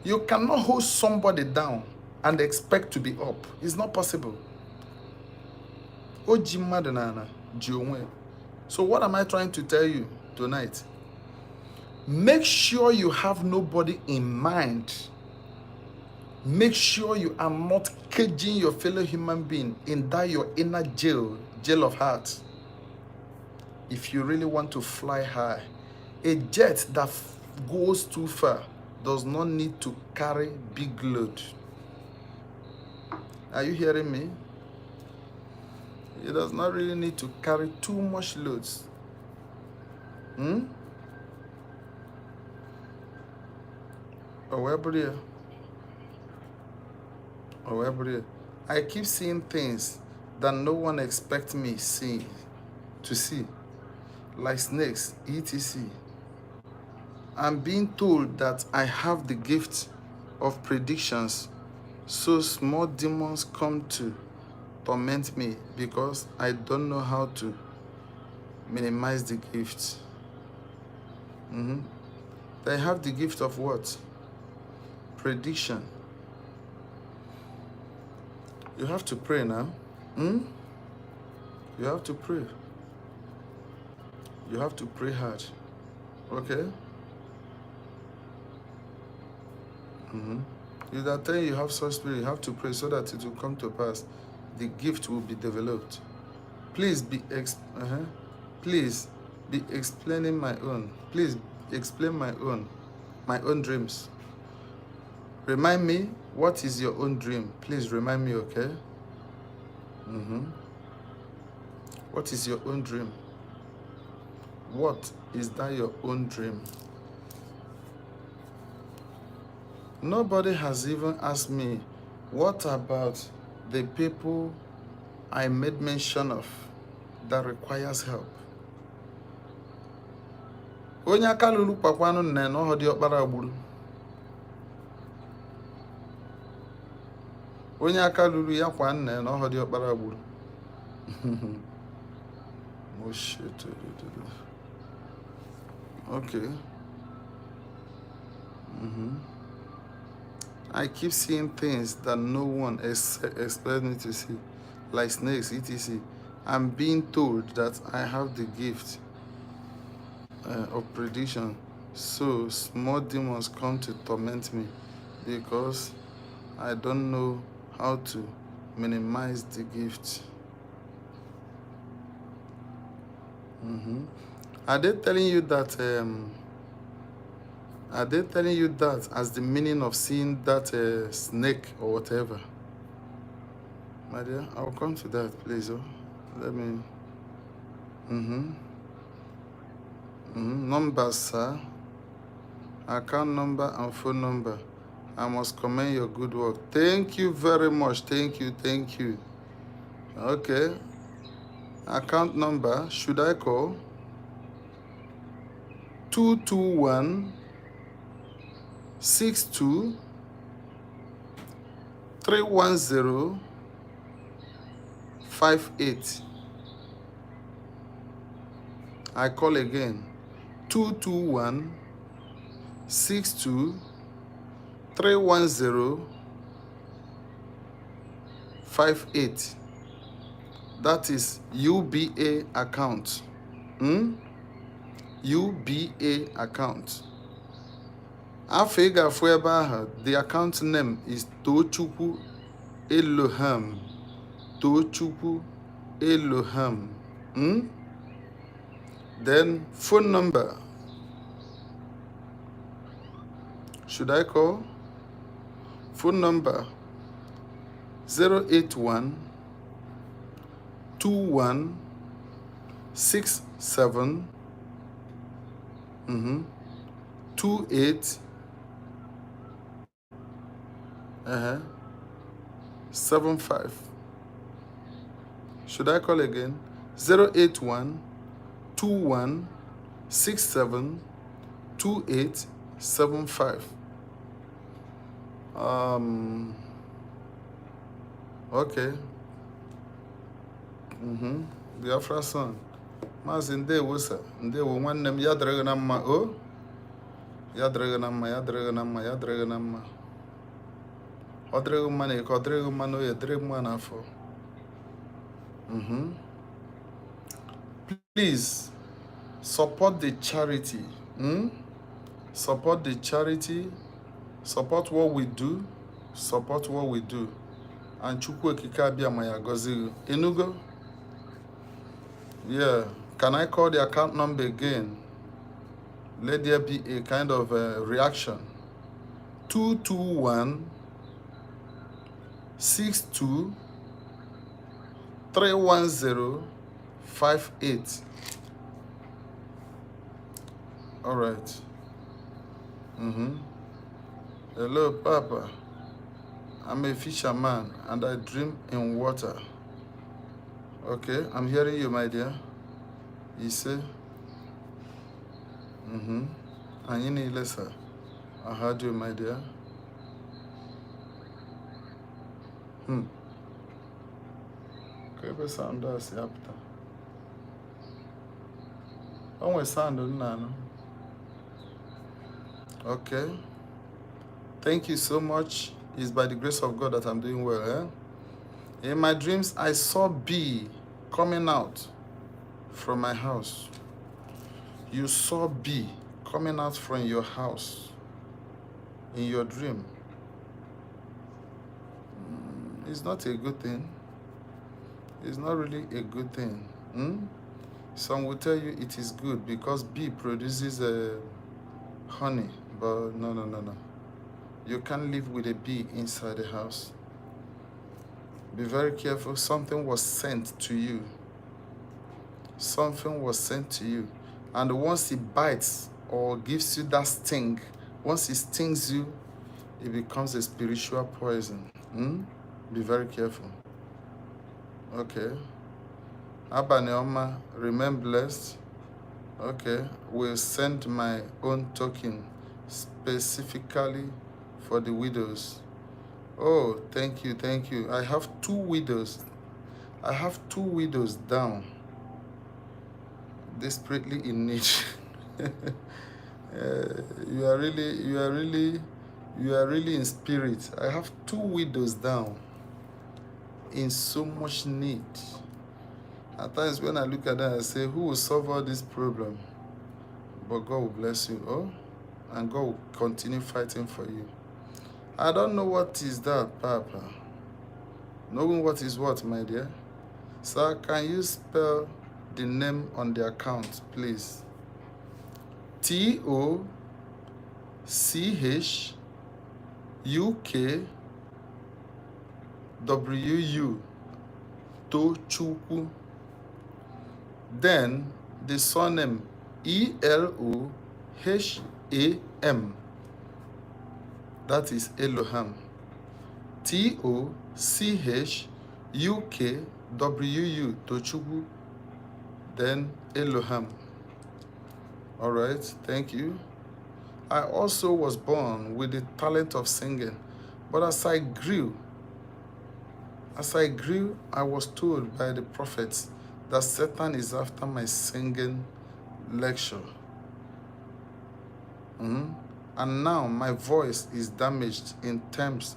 you cannot hold somebody down and expect to be up. It's not possible. So what am I trying to tell you tonight? Make sure you have nobody in mind. Make sure you are not caging your fellow human being in that your inner jail of heart. If you really want to fly high, a jet that goes too far does not need to carry big load. Are you hearing me? It does not really need to carry too much loads. I keep seeing things that no one expects me to see, like snakes, etc. I'm being told that I have the gift of predictions, so small demons come to torment me because I don't know how to minimize the gift. They have the gift of what? Prediction. You have to pray now. You have to pray. You have to pray hard. Okay? If that time you have such spirit, you have to pray so that it will come to pass. The gift will be developed. Please be please be explaining my own. Please explain my own dreams. Remind me, what is your own dream? Please remind me, okay? What is your own dream? What is that your own dream? Nobody has even asked me, what about the people I made mention of that requires help? Onye aka lulu kpakwanu nne na ọhọ dị ọkpara agburu. Onye aka lulu ya kwa nne na ọhọ dị ọkpara agburu. Oh shit. Okay. I keep seeing things that no one expects me to see, like snakes, etc. I'm being told that I have the gift of prediction, so small demons come to torment me because I don't know how to minimize the gift. Are they telling you that? Are they telling you that as the meaning of seeing that snake or whatever? My dear, I'll come to that, please. Oh, let me. Numbers, sir. Account number and phone number. I must commend your good work. Thank you very much. Thank you. Thank you. Okay. Account number. Should I call? 221 62 310 58. I call again. 221 62 310 58. That is UBA account. UBA account. Afega Fuebaha, the account name is Tochukwu Elohim. Tochukwu Elohim. Then phone number. Should I call? Phone number 081 21 67 28 75. Should I call again? 081 21 67 28 75. Okay. Biafra son. Mazi ndewo sir. Ndewo nwanne m ya dịrị na mma o. Ya dịrị na mma, ya dịrị na mma, ya dịrị na mma. Ọ dịrị mma na ike, ọ dịrị mma na oye, dịrị mma n'afọ. Please support the charity. Support the charity. Support what we do. Support what we do. And Chukwu Okike Abịama ya gọzie. Enugo? Yeah. Can I call the account number again? Let there be a kind of reaction. 221 62 310 58. All right. Hello, Papa. I'm a fisherman and I dream in water. Okay, I'm hearing you, my dear. You say? And you need less. I heard you, my dear. Okay, sound that's after. Oh, sound no. Okay. Thank you so much. It's by the grace of God that I'm doing well. In my dreams, I saw bee coming out from my house. You saw bee coming out from your house in your dream. It's not a good thing. It's not really a good thing. Some will tell you it is good because bee produces honey, but no. You can't live with a bee inside the house. Be very careful. Something was sent to you. Something was sent to you. And once it bites or gives you that sting, once it stings you, it becomes a spiritual poison. Be very careful. Okay. Abba Neoma, remain blessed. Okay, will send my own token specifically for the widows. Oh, thank you, thank you. I have 2 widows. I have 2 widows down, desperately in need. You are really in spirit. I have 2 widows down in so much need. At times when I look at that, I say, who will solve all this problem? But God will bless you, oh, and God will continue fighting for you. I don't know what is that, Papa. Knowing what is what, my dear? Sir, can you spell the name on the account, please? TOCHUKWU, Tochukwu. Then the surname ELOHAM, that is Elohim. TOCHUKWU, Tochukwu, then Elohim. All right, thank you. I also was born with the talent of singing, but as I grew, I was told by the prophets that Satan is after my singing lecture. And now my voice is damaged in terms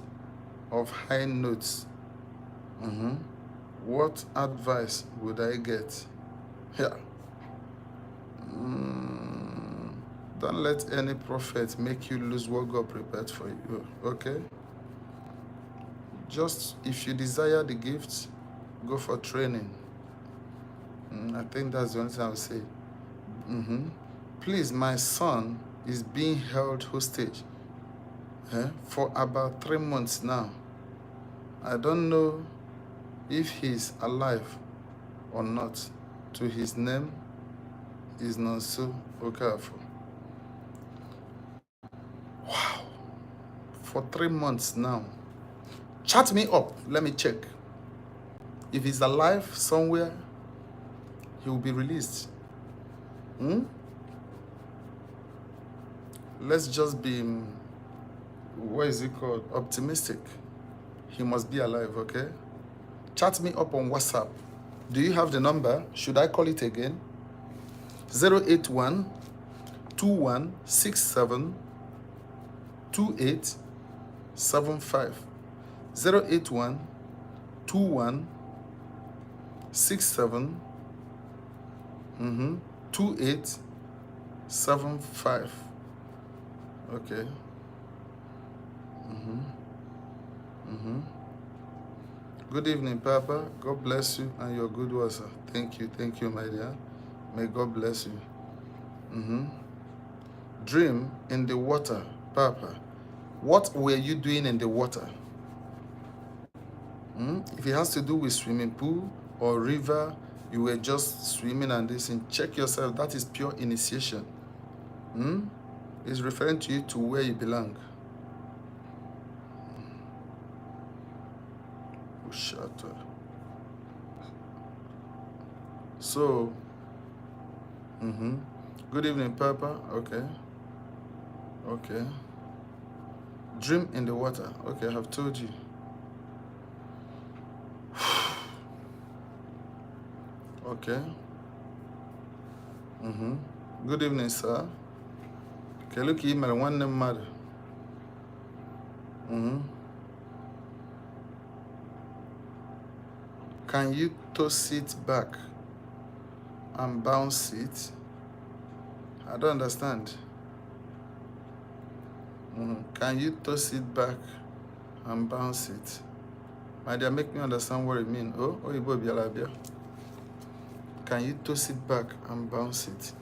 of high notes. What advice would I get? Yeah. Don't let any prophet make you lose what God prepared for you, okay? Just if you desire the gifts, go for training. I think that's the only thing I will say. Please, my son is being held hostage for about 3 months now. I don't know if he's alive or not. To his name is Nonso Okafor. Wow. For 3 months now. Chat me up. Let me check. If he's alive somewhere, he will be released. Let's just be, what is it called? Optimistic. He must be alive, okay? Chat me up on WhatsApp. Do you have the number? Should I call it again? 081 2167 2875. 081 2167 2875. Okay. Good evening, Papa. God bless you and your good work, sir. Thank you, my dear. May God bless you. Dream in the water, Papa. What were you doing in the water? If it has to do with swimming pool or river, you were just swimming and this, and check yourself. That is pure initiation. It's referring to you to where you belong. So, good evening, Papa. Okay. Dream in the water. Okay, I have told you. Okay. Good evening, sir. Okay, look, email one name matter. Can you toss it back and bounce it? I don't understand. Can you toss it back and bounce it? My dear, make me understand what it means. Can you toss it back and bounce it?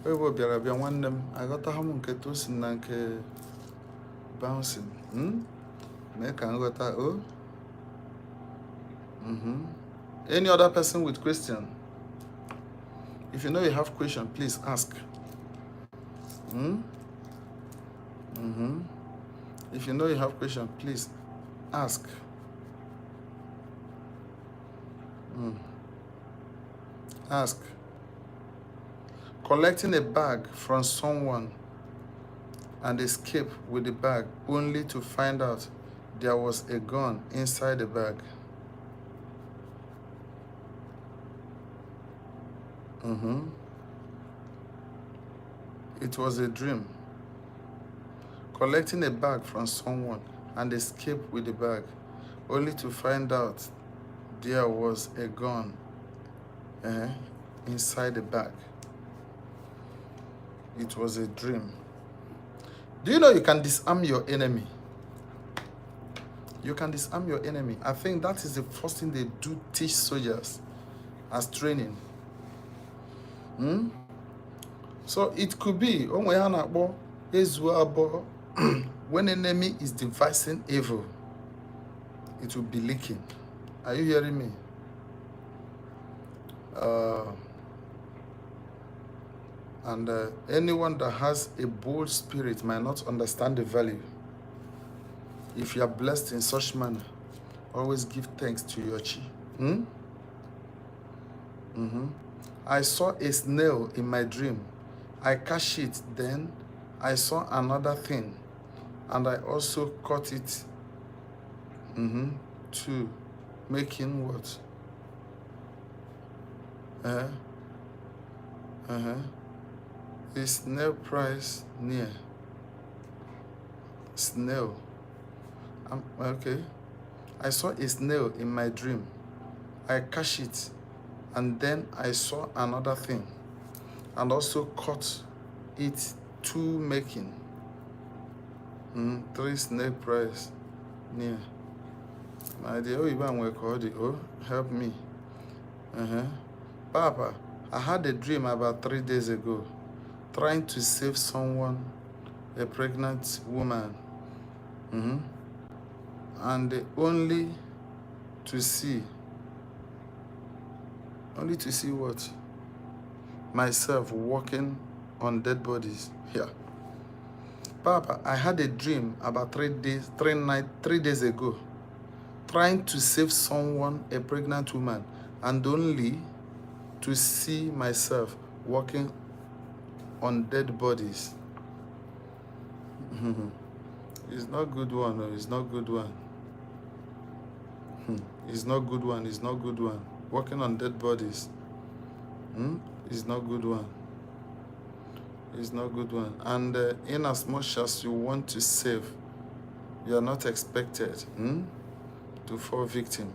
I got a hamon ke tossing and ke bouncing. Make an got oh. Any other person with question? If you know you have question, please ask. If you know you have question, please ask. Ask. Collecting a bag from someone and escape with the bag only to find out there was a gun inside the bag. It was a dream. Collecting a bag from someone and escape with the bag only to find out there was a gun inside the bag. It was a dream. Do you know you can disarm your enemy? You can disarm your enemy. I think that is the first thing they do teach soldiers as training. So it could be when enemy is devising evil, it will be leaking. Are you hearing me? And anyone that has a bold spirit might not understand the value. If you are blessed in such manner, always give thanks to your chi. I saw a snail in my dream. I catch it, then I saw another thing, and I also caught it too, making what? A snail price near. Snail. Okay. I saw a snail in my dream. I catch it, and then I saw another thing, and also caught it too, making 3 snail price near. My dear, help me. Papa, I had a dream about 3 days ago, trying to save someone, a pregnant woman, and only to see what? Myself walking on dead bodies. Yeah. Papa, I had a dream about 3 days ago, trying to save someone, a pregnant woman, and only to see myself walking on dead bodies. It's not good one. No, it's not good one. It's not good one. It's not good one. Walking on dead bodies. It's not good one. It's not good one. And in as much as you want to save, you are not expected to fall victim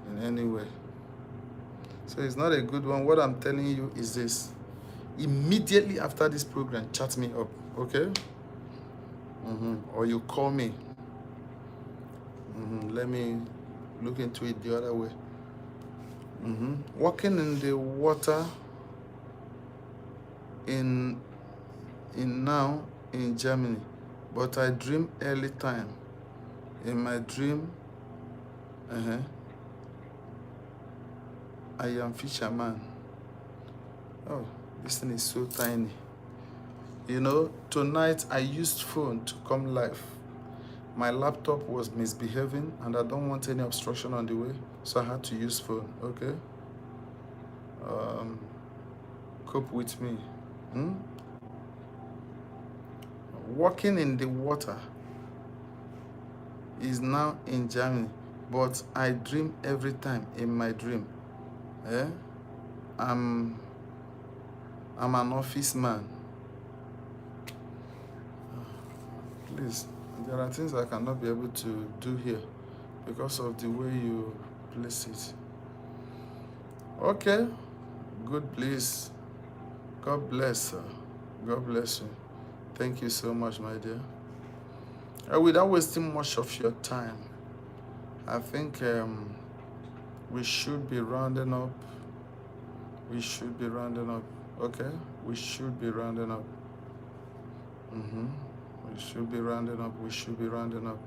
in any way. So it's not a good one. What I'm telling you is this. Immediately after this program, chat me up, okay? Or you call me. Let me look into it the other way. Walking in the water in Germany, but I dream early time. In my dream, I am fisherman. Oh, this thing is so tiny. You know, tonight I used phone to come live. My laptop was misbehaving and I don't want any obstruction on the way, so I had to use phone, okay? Cope with me. Walking in the water is now in Germany, but I dream every time in my dream. I'm an office man. Please, there are things I cannot be able to do here because of the way you place it. Okay, good, please. God bless. God bless you. Thank you so much, my dear. Without wasting much of your time, I think we should be rounding up. We should be rounding up. Okay? We should be rounding up. We should be rounding up. We should be rounding up.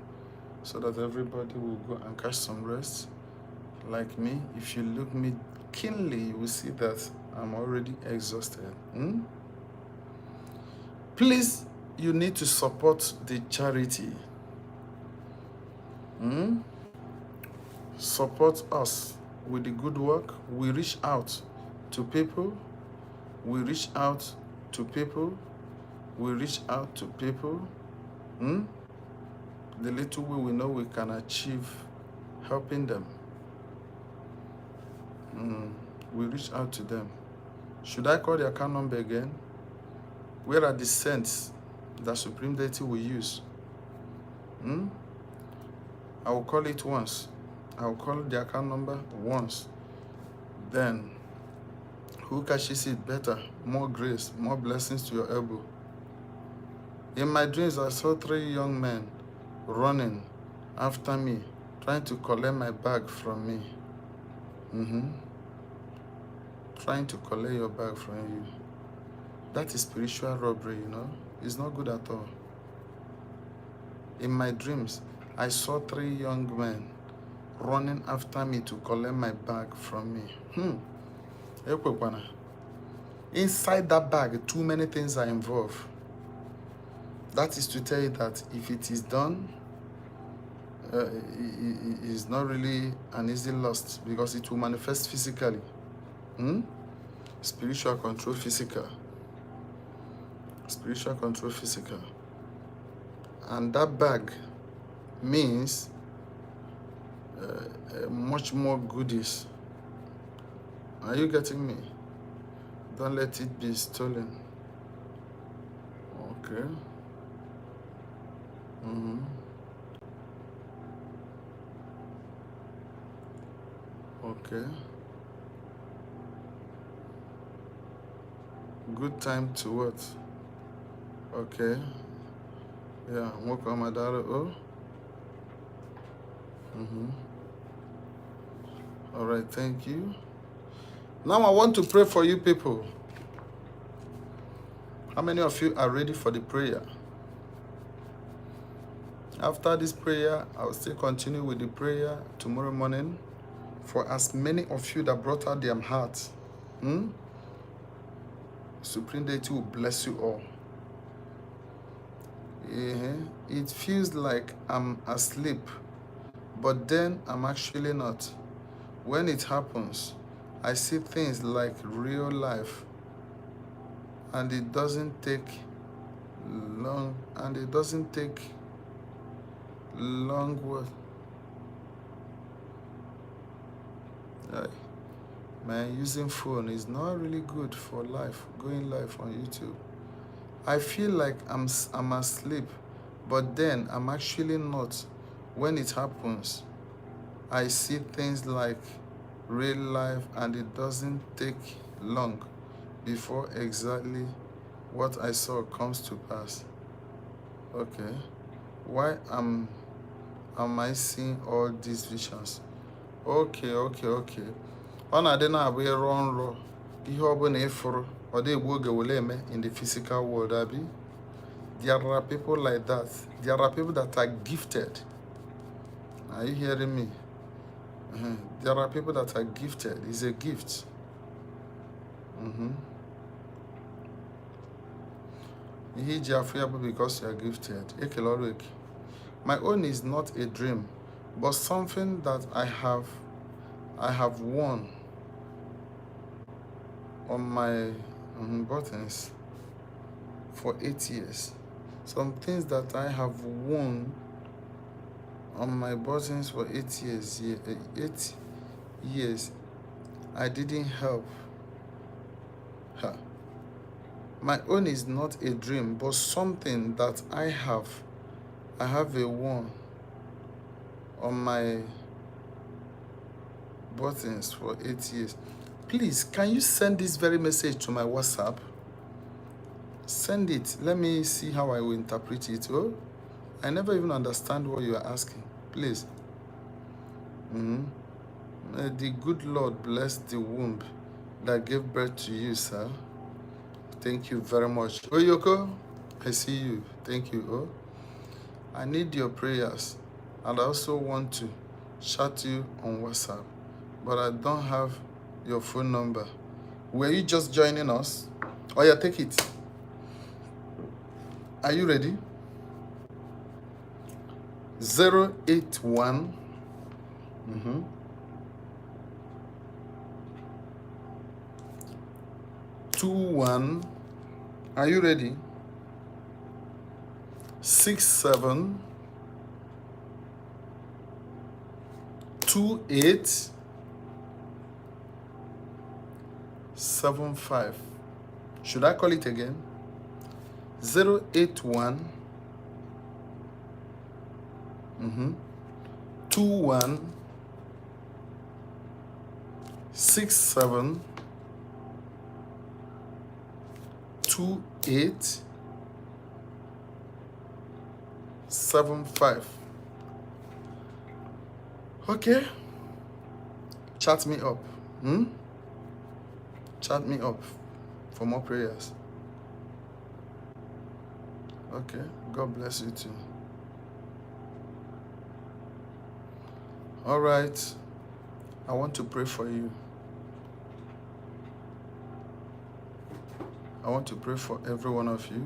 So that everybody will go and catch some rest. Like me, if you look me keenly, you will see that I'm already exhausted. Please, you need to support the charity. Support us with the good work. We reach out to people. We reach out to people. We reach out to people. The little way we know we can achieve helping them. We reach out to them. Should I call the account number again? Where are the cents that Supreme Deity will use? I will call it once. I will call the account number once. Then, who catches it better? More grace, more blessings to your elbow. In my dreams, I saw 3 young men running after me, trying to collect my bag from me. Trying to collect your bag from you. That is spiritual robbery, you know. It's not good at all. In my dreams, I saw 3 young men running after me to collect my bag from me. Inside that bag, too many things are involved. That is to tell you that if it is done, it is not really an easy loss because it will manifest physically. Spiritual control, physical. Spiritual control, physical. And that bag means much more goodies. Are you getting me? Don't let it be stolen. Okay. Okay. Good time to what? Okay. Yeah, NWOKE NNEWI. All right, thank you. Now I want to pray for you people. How many of you are ready for the prayer? After this prayer, I will still continue with the prayer tomorrow morning for as many of you that brought out their hearts. Supreme Deity will bless you all. It feels like I'm asleep, but then I'm actually not. When it happens, I see things like real life, and it doesn't take long, work. Man, using phone is not really good for life, going live on YouTube. I feel like I'm asleep, but then I'm actually not. When it happens, I see things like real life, and it doesn't take long before exactly what I saw comes to pass. Okay. Why am I seeing all these visions? Okay. On a dinner we run ihe ọbụla ịfụrụ ọ dị egbu oge wele eme in the physical world, abi. There are people like that. There are people that are gifted. Are you hearing me? There are people that are gifted. It's a gift. Because you are gifted. My own is not a dream, but something that I have won on my buttons for 8 years. Some things that I have won on my buttons for 8 years. 8 years. I didn't help her. My own is not a dream, but something that I have a one on my buttons for 8 years. Please, can you send this very message to my WhatsApp? Send it. Let me see how I will interpret it. Oh, I never even understand what you are asking. Please. May the good Lord bless the womb that gave birth to you, sir. Thank you very much. Oyoko, I see you. Thank you. Oh, I need your prayers, and I also want to chat you on WhatsApp, but I don't have your phone number. Were you just joining us? Oh yeah, take it. Are you ready? 081 081 21. Are you ready? 67 28 75. Should I call it again? 081 21 67 28 75. Okay. Chat me up. Chat me up for more prayers. Okay. God bless you too. All right. I want to pray for you. I want to pray for every one of you.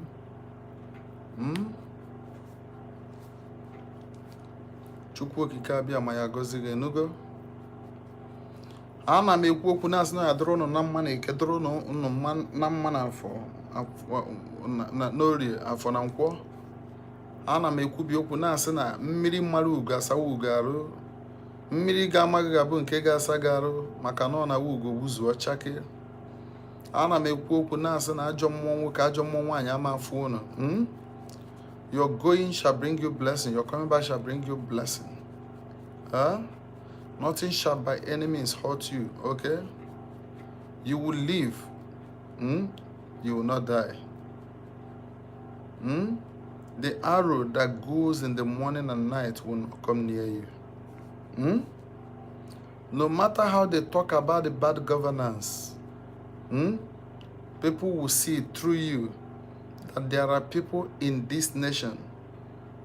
Chukwu okike abịa ma ya gọzie gị enugo. Ana m ekwu okwu na-asị na ya dụrụ ụnụ na mma na eke dụrụ ụnụ na mma na afọ n'orie afọ na nkwọ. Ana m ekwubi okwu na-asị na mmiri mara ugo asawa ugo arụ. Mmiri ga-ama gị ga-abụ nke ga-asa gị arụ maka na ọ na ugo gbuzuo chake. Ana m ekwu okwu na-asị na ajọ mmụọ nwoke ajọ mmụọ nwaanyị ama afụ ụnụ. Your going shall bring you blessing. Your coming back shall bring you blessing. Nothing shall by any means hurt you. Okay? You will live. You will not die. The arrow that goes in the morning and night will not come near you. No matter how they talk about the bad governance, people will see through you that there are people in this nation,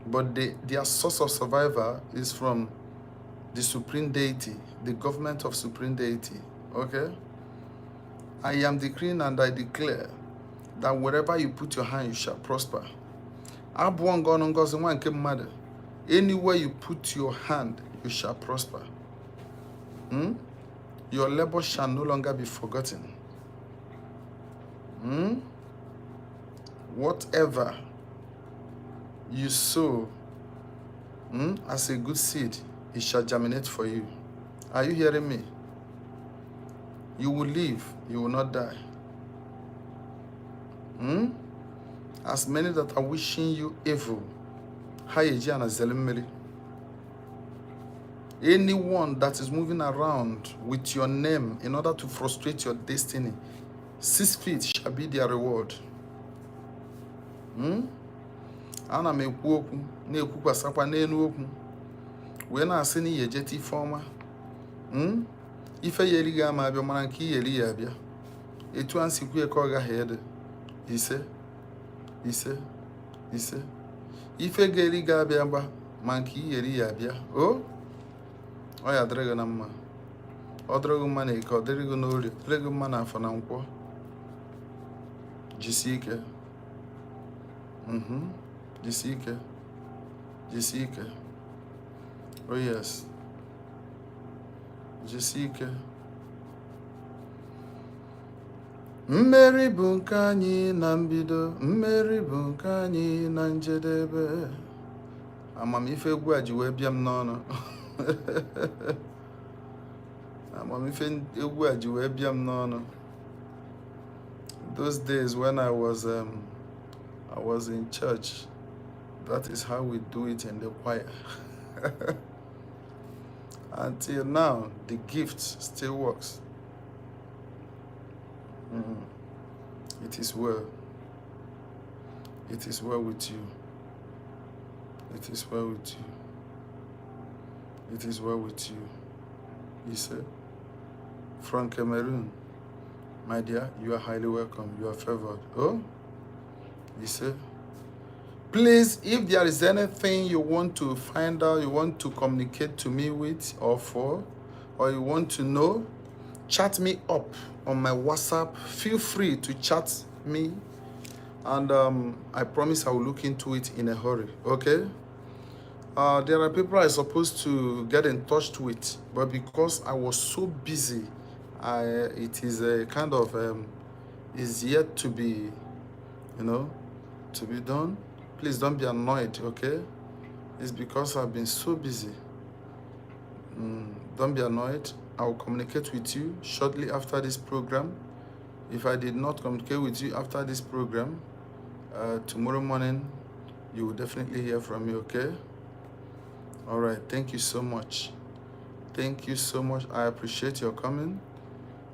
but their source of survival is from the supreme deity, the government of supreme deity. Okay? I am decreeing and I declare that wherever you put your hand, you shall prosper. Anywhere you put your hand, you shall prosper. Your labor shall no longer be forgotten. Whatever you sow as a good seed, it shall germinate for you. Are you hearing me? You will live, you will not die. As many that are wishing you evil, anyone that is moving around with your name in order to frustrate your destiny, 6 feet shall be their reward. Ana m ekwu okwu na-ekwukwasakwa n'elu okwu wee na-asị na ihe jeti ife ọma. Ife ya erighị ama abịa mara nke ihe eri ya abịa. Etu a nsikwu ya ka ọ gaghị ede. Ise ife ga-eri ga abịa mba ma nke ihe eri ya abịa. Ọ ya dịrị gị na mma. Ọ dịrị gị mma na eke, ọ dịrị gị n'orie, dịrị gị mma na afọ na nkwọ. Jisie ike. Jisie ike. Oh yes. Jisie ike. Mmeri bụ nke anyị na mbido, mmeri bụ nke anyị na njedebe. Amamife egwu a ji wee bịa m n'ọnụ. Amamife egwu a ji wee bịa m n'ọnụ. Those days when I was in church, that is how we do it in the choir. Until now, the gift still works. It is well. It is well with you. It is well with you. It is well with you. He said, from Cameroon, my dear, you are highly welcome. You are favored. Oh? He said, please, if there is anything you want to find out, you want to communicate to me with or for, or you want to know, chat me up on my WhatsApp. Feel free to chat me, and I promise I will look into it in a hurry. Okay? There are people I supposed to get in touch with, but because I was so busy, it is a kind of is yet to be, to be done, please don't be annoyed, okay? It's because I've been so busy. Don't be annoyed. I will communicate with you shortly after this program. If I did not communicate with you after this program, tomorrow morning, you will definitely hear from me, okay? All right, thank you so much. Thank you so much. I appreciate your coming.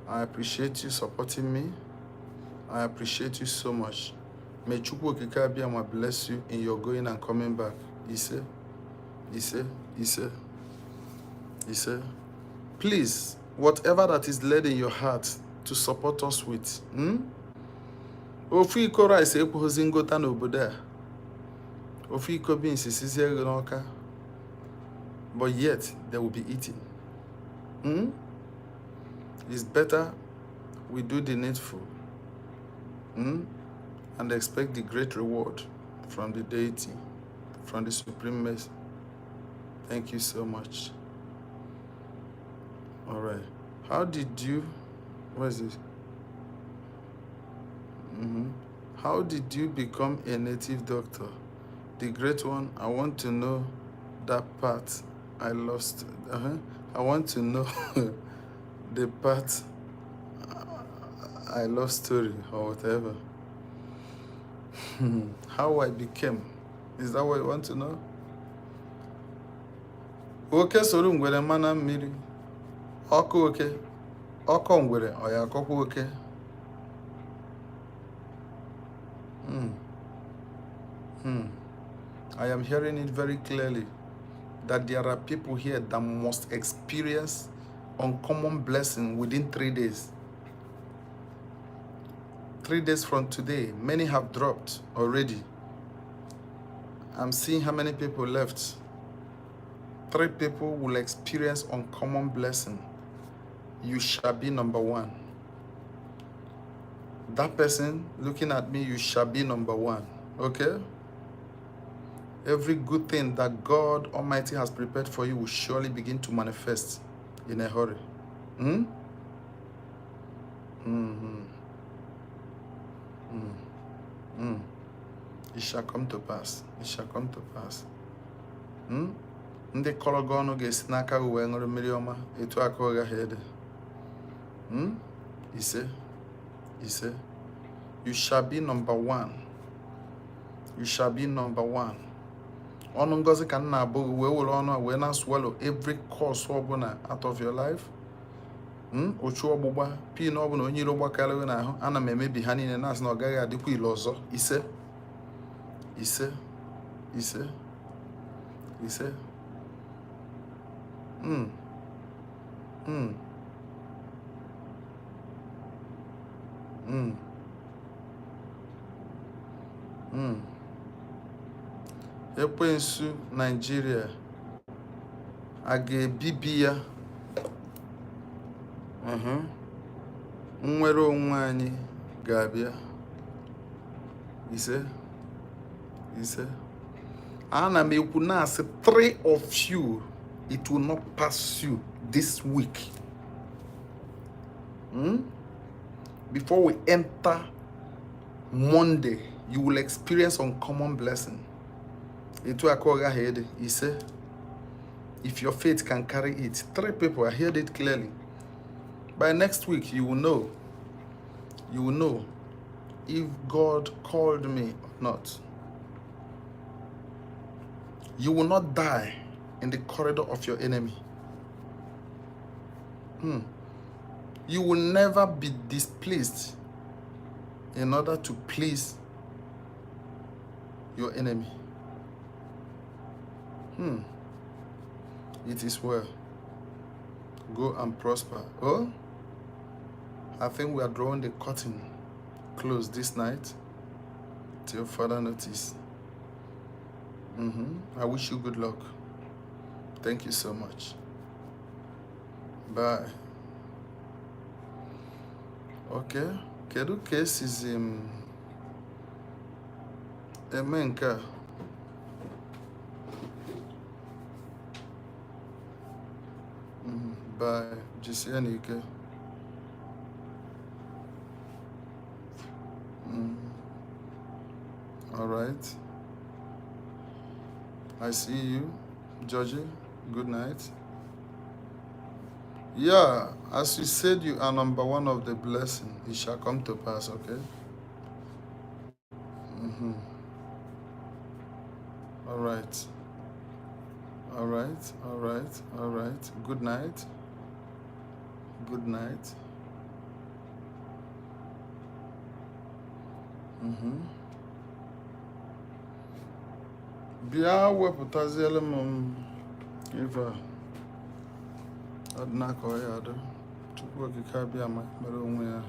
I appreciate you supporting me. I appreciate you so much. May Chukwu Okike Abiyama bless you in your going and coming back. Ise. Please, whatever that is led in your heart to support us with, ofu iko rice ekwughịzi ngota n'obodo a. Ofu iko beans isizie n'ọka. But yet, they will be eating. It's better we do the needful and expect the great reward from the deity, from the Supreme Mercy. Thank you so much. All right. How did you, what is this? How did you become a native doctor? The great one, I want to know that part I lost. I want to know the part I lost story or whatever. How I became. Is that what you want to know? Oke soro ngwere mana mmiri. Ọkụ oke. Ọkọ ngwere ọ ya akọkwa oke. I am hearing it very clearly that there are people here that must experience uncommon blessing within 3 days. 3 days from today, many have dropped already. I'm seeing how many people left. 3 people will experience uncommon blessing. You shall be number 1. That person looking at me, you shall be number 1. Okay? Every good thing that God Almighty has prepared for you will surely begin to manifest in a hurry. It shall come to pass. It shall come to pass. Ndị kọrọ gị ọnụ ga-esi n'aka gị wee ṅụrụ mmiri ọma etu aka ọ gaghị ede. Ise. You shall be number 1. You shall be number 1. Ọnụ ngozi ka nna abụ gị wee were ọnụ a wee na-swallow every course ọbụla out of your life. Ochu ọgbụgba pin ọbụla onye iro gbakarịrị n'ahụ ana m emebi ha niile na-asị na ọ gaghị adịkwa ile ọzọ. Ise. Ekwensu Nigeria a ga-ebibi ya. Nnwere onwe anyị ga-abịa. Ise. Ana m ekwu na-asị 3 of you, it will not pass you this week. Before we enter Monday, you will experience uncommon blessing. Itu akoga head, Ise. If your faith can carry it. 3 people, I heard it clearly. By next week, you will know. You will know if God called me or not. You will not die in the corridor of your enemy. You will never be displeased in order to please your enemy. It is well. Go and prosper. Oh, I think we are drawing the curtain close this night till further notice. I wish you good luck. Thank you so much. Bye. Okay. Kedu case is Emenka? Bye. Jisianike. All right. I see you, Georgie. Good night. Yeah, as you said, you are number one of the blessing. It shall come to pass, okay? Mm-hmm. All right. All right. All right. All right. Good night. Good night. Mm-hmm. Bia wepụtaziele m ife a ọdịnaka ọ ya adị. Chukwu okike abịa ma mere onwe ya.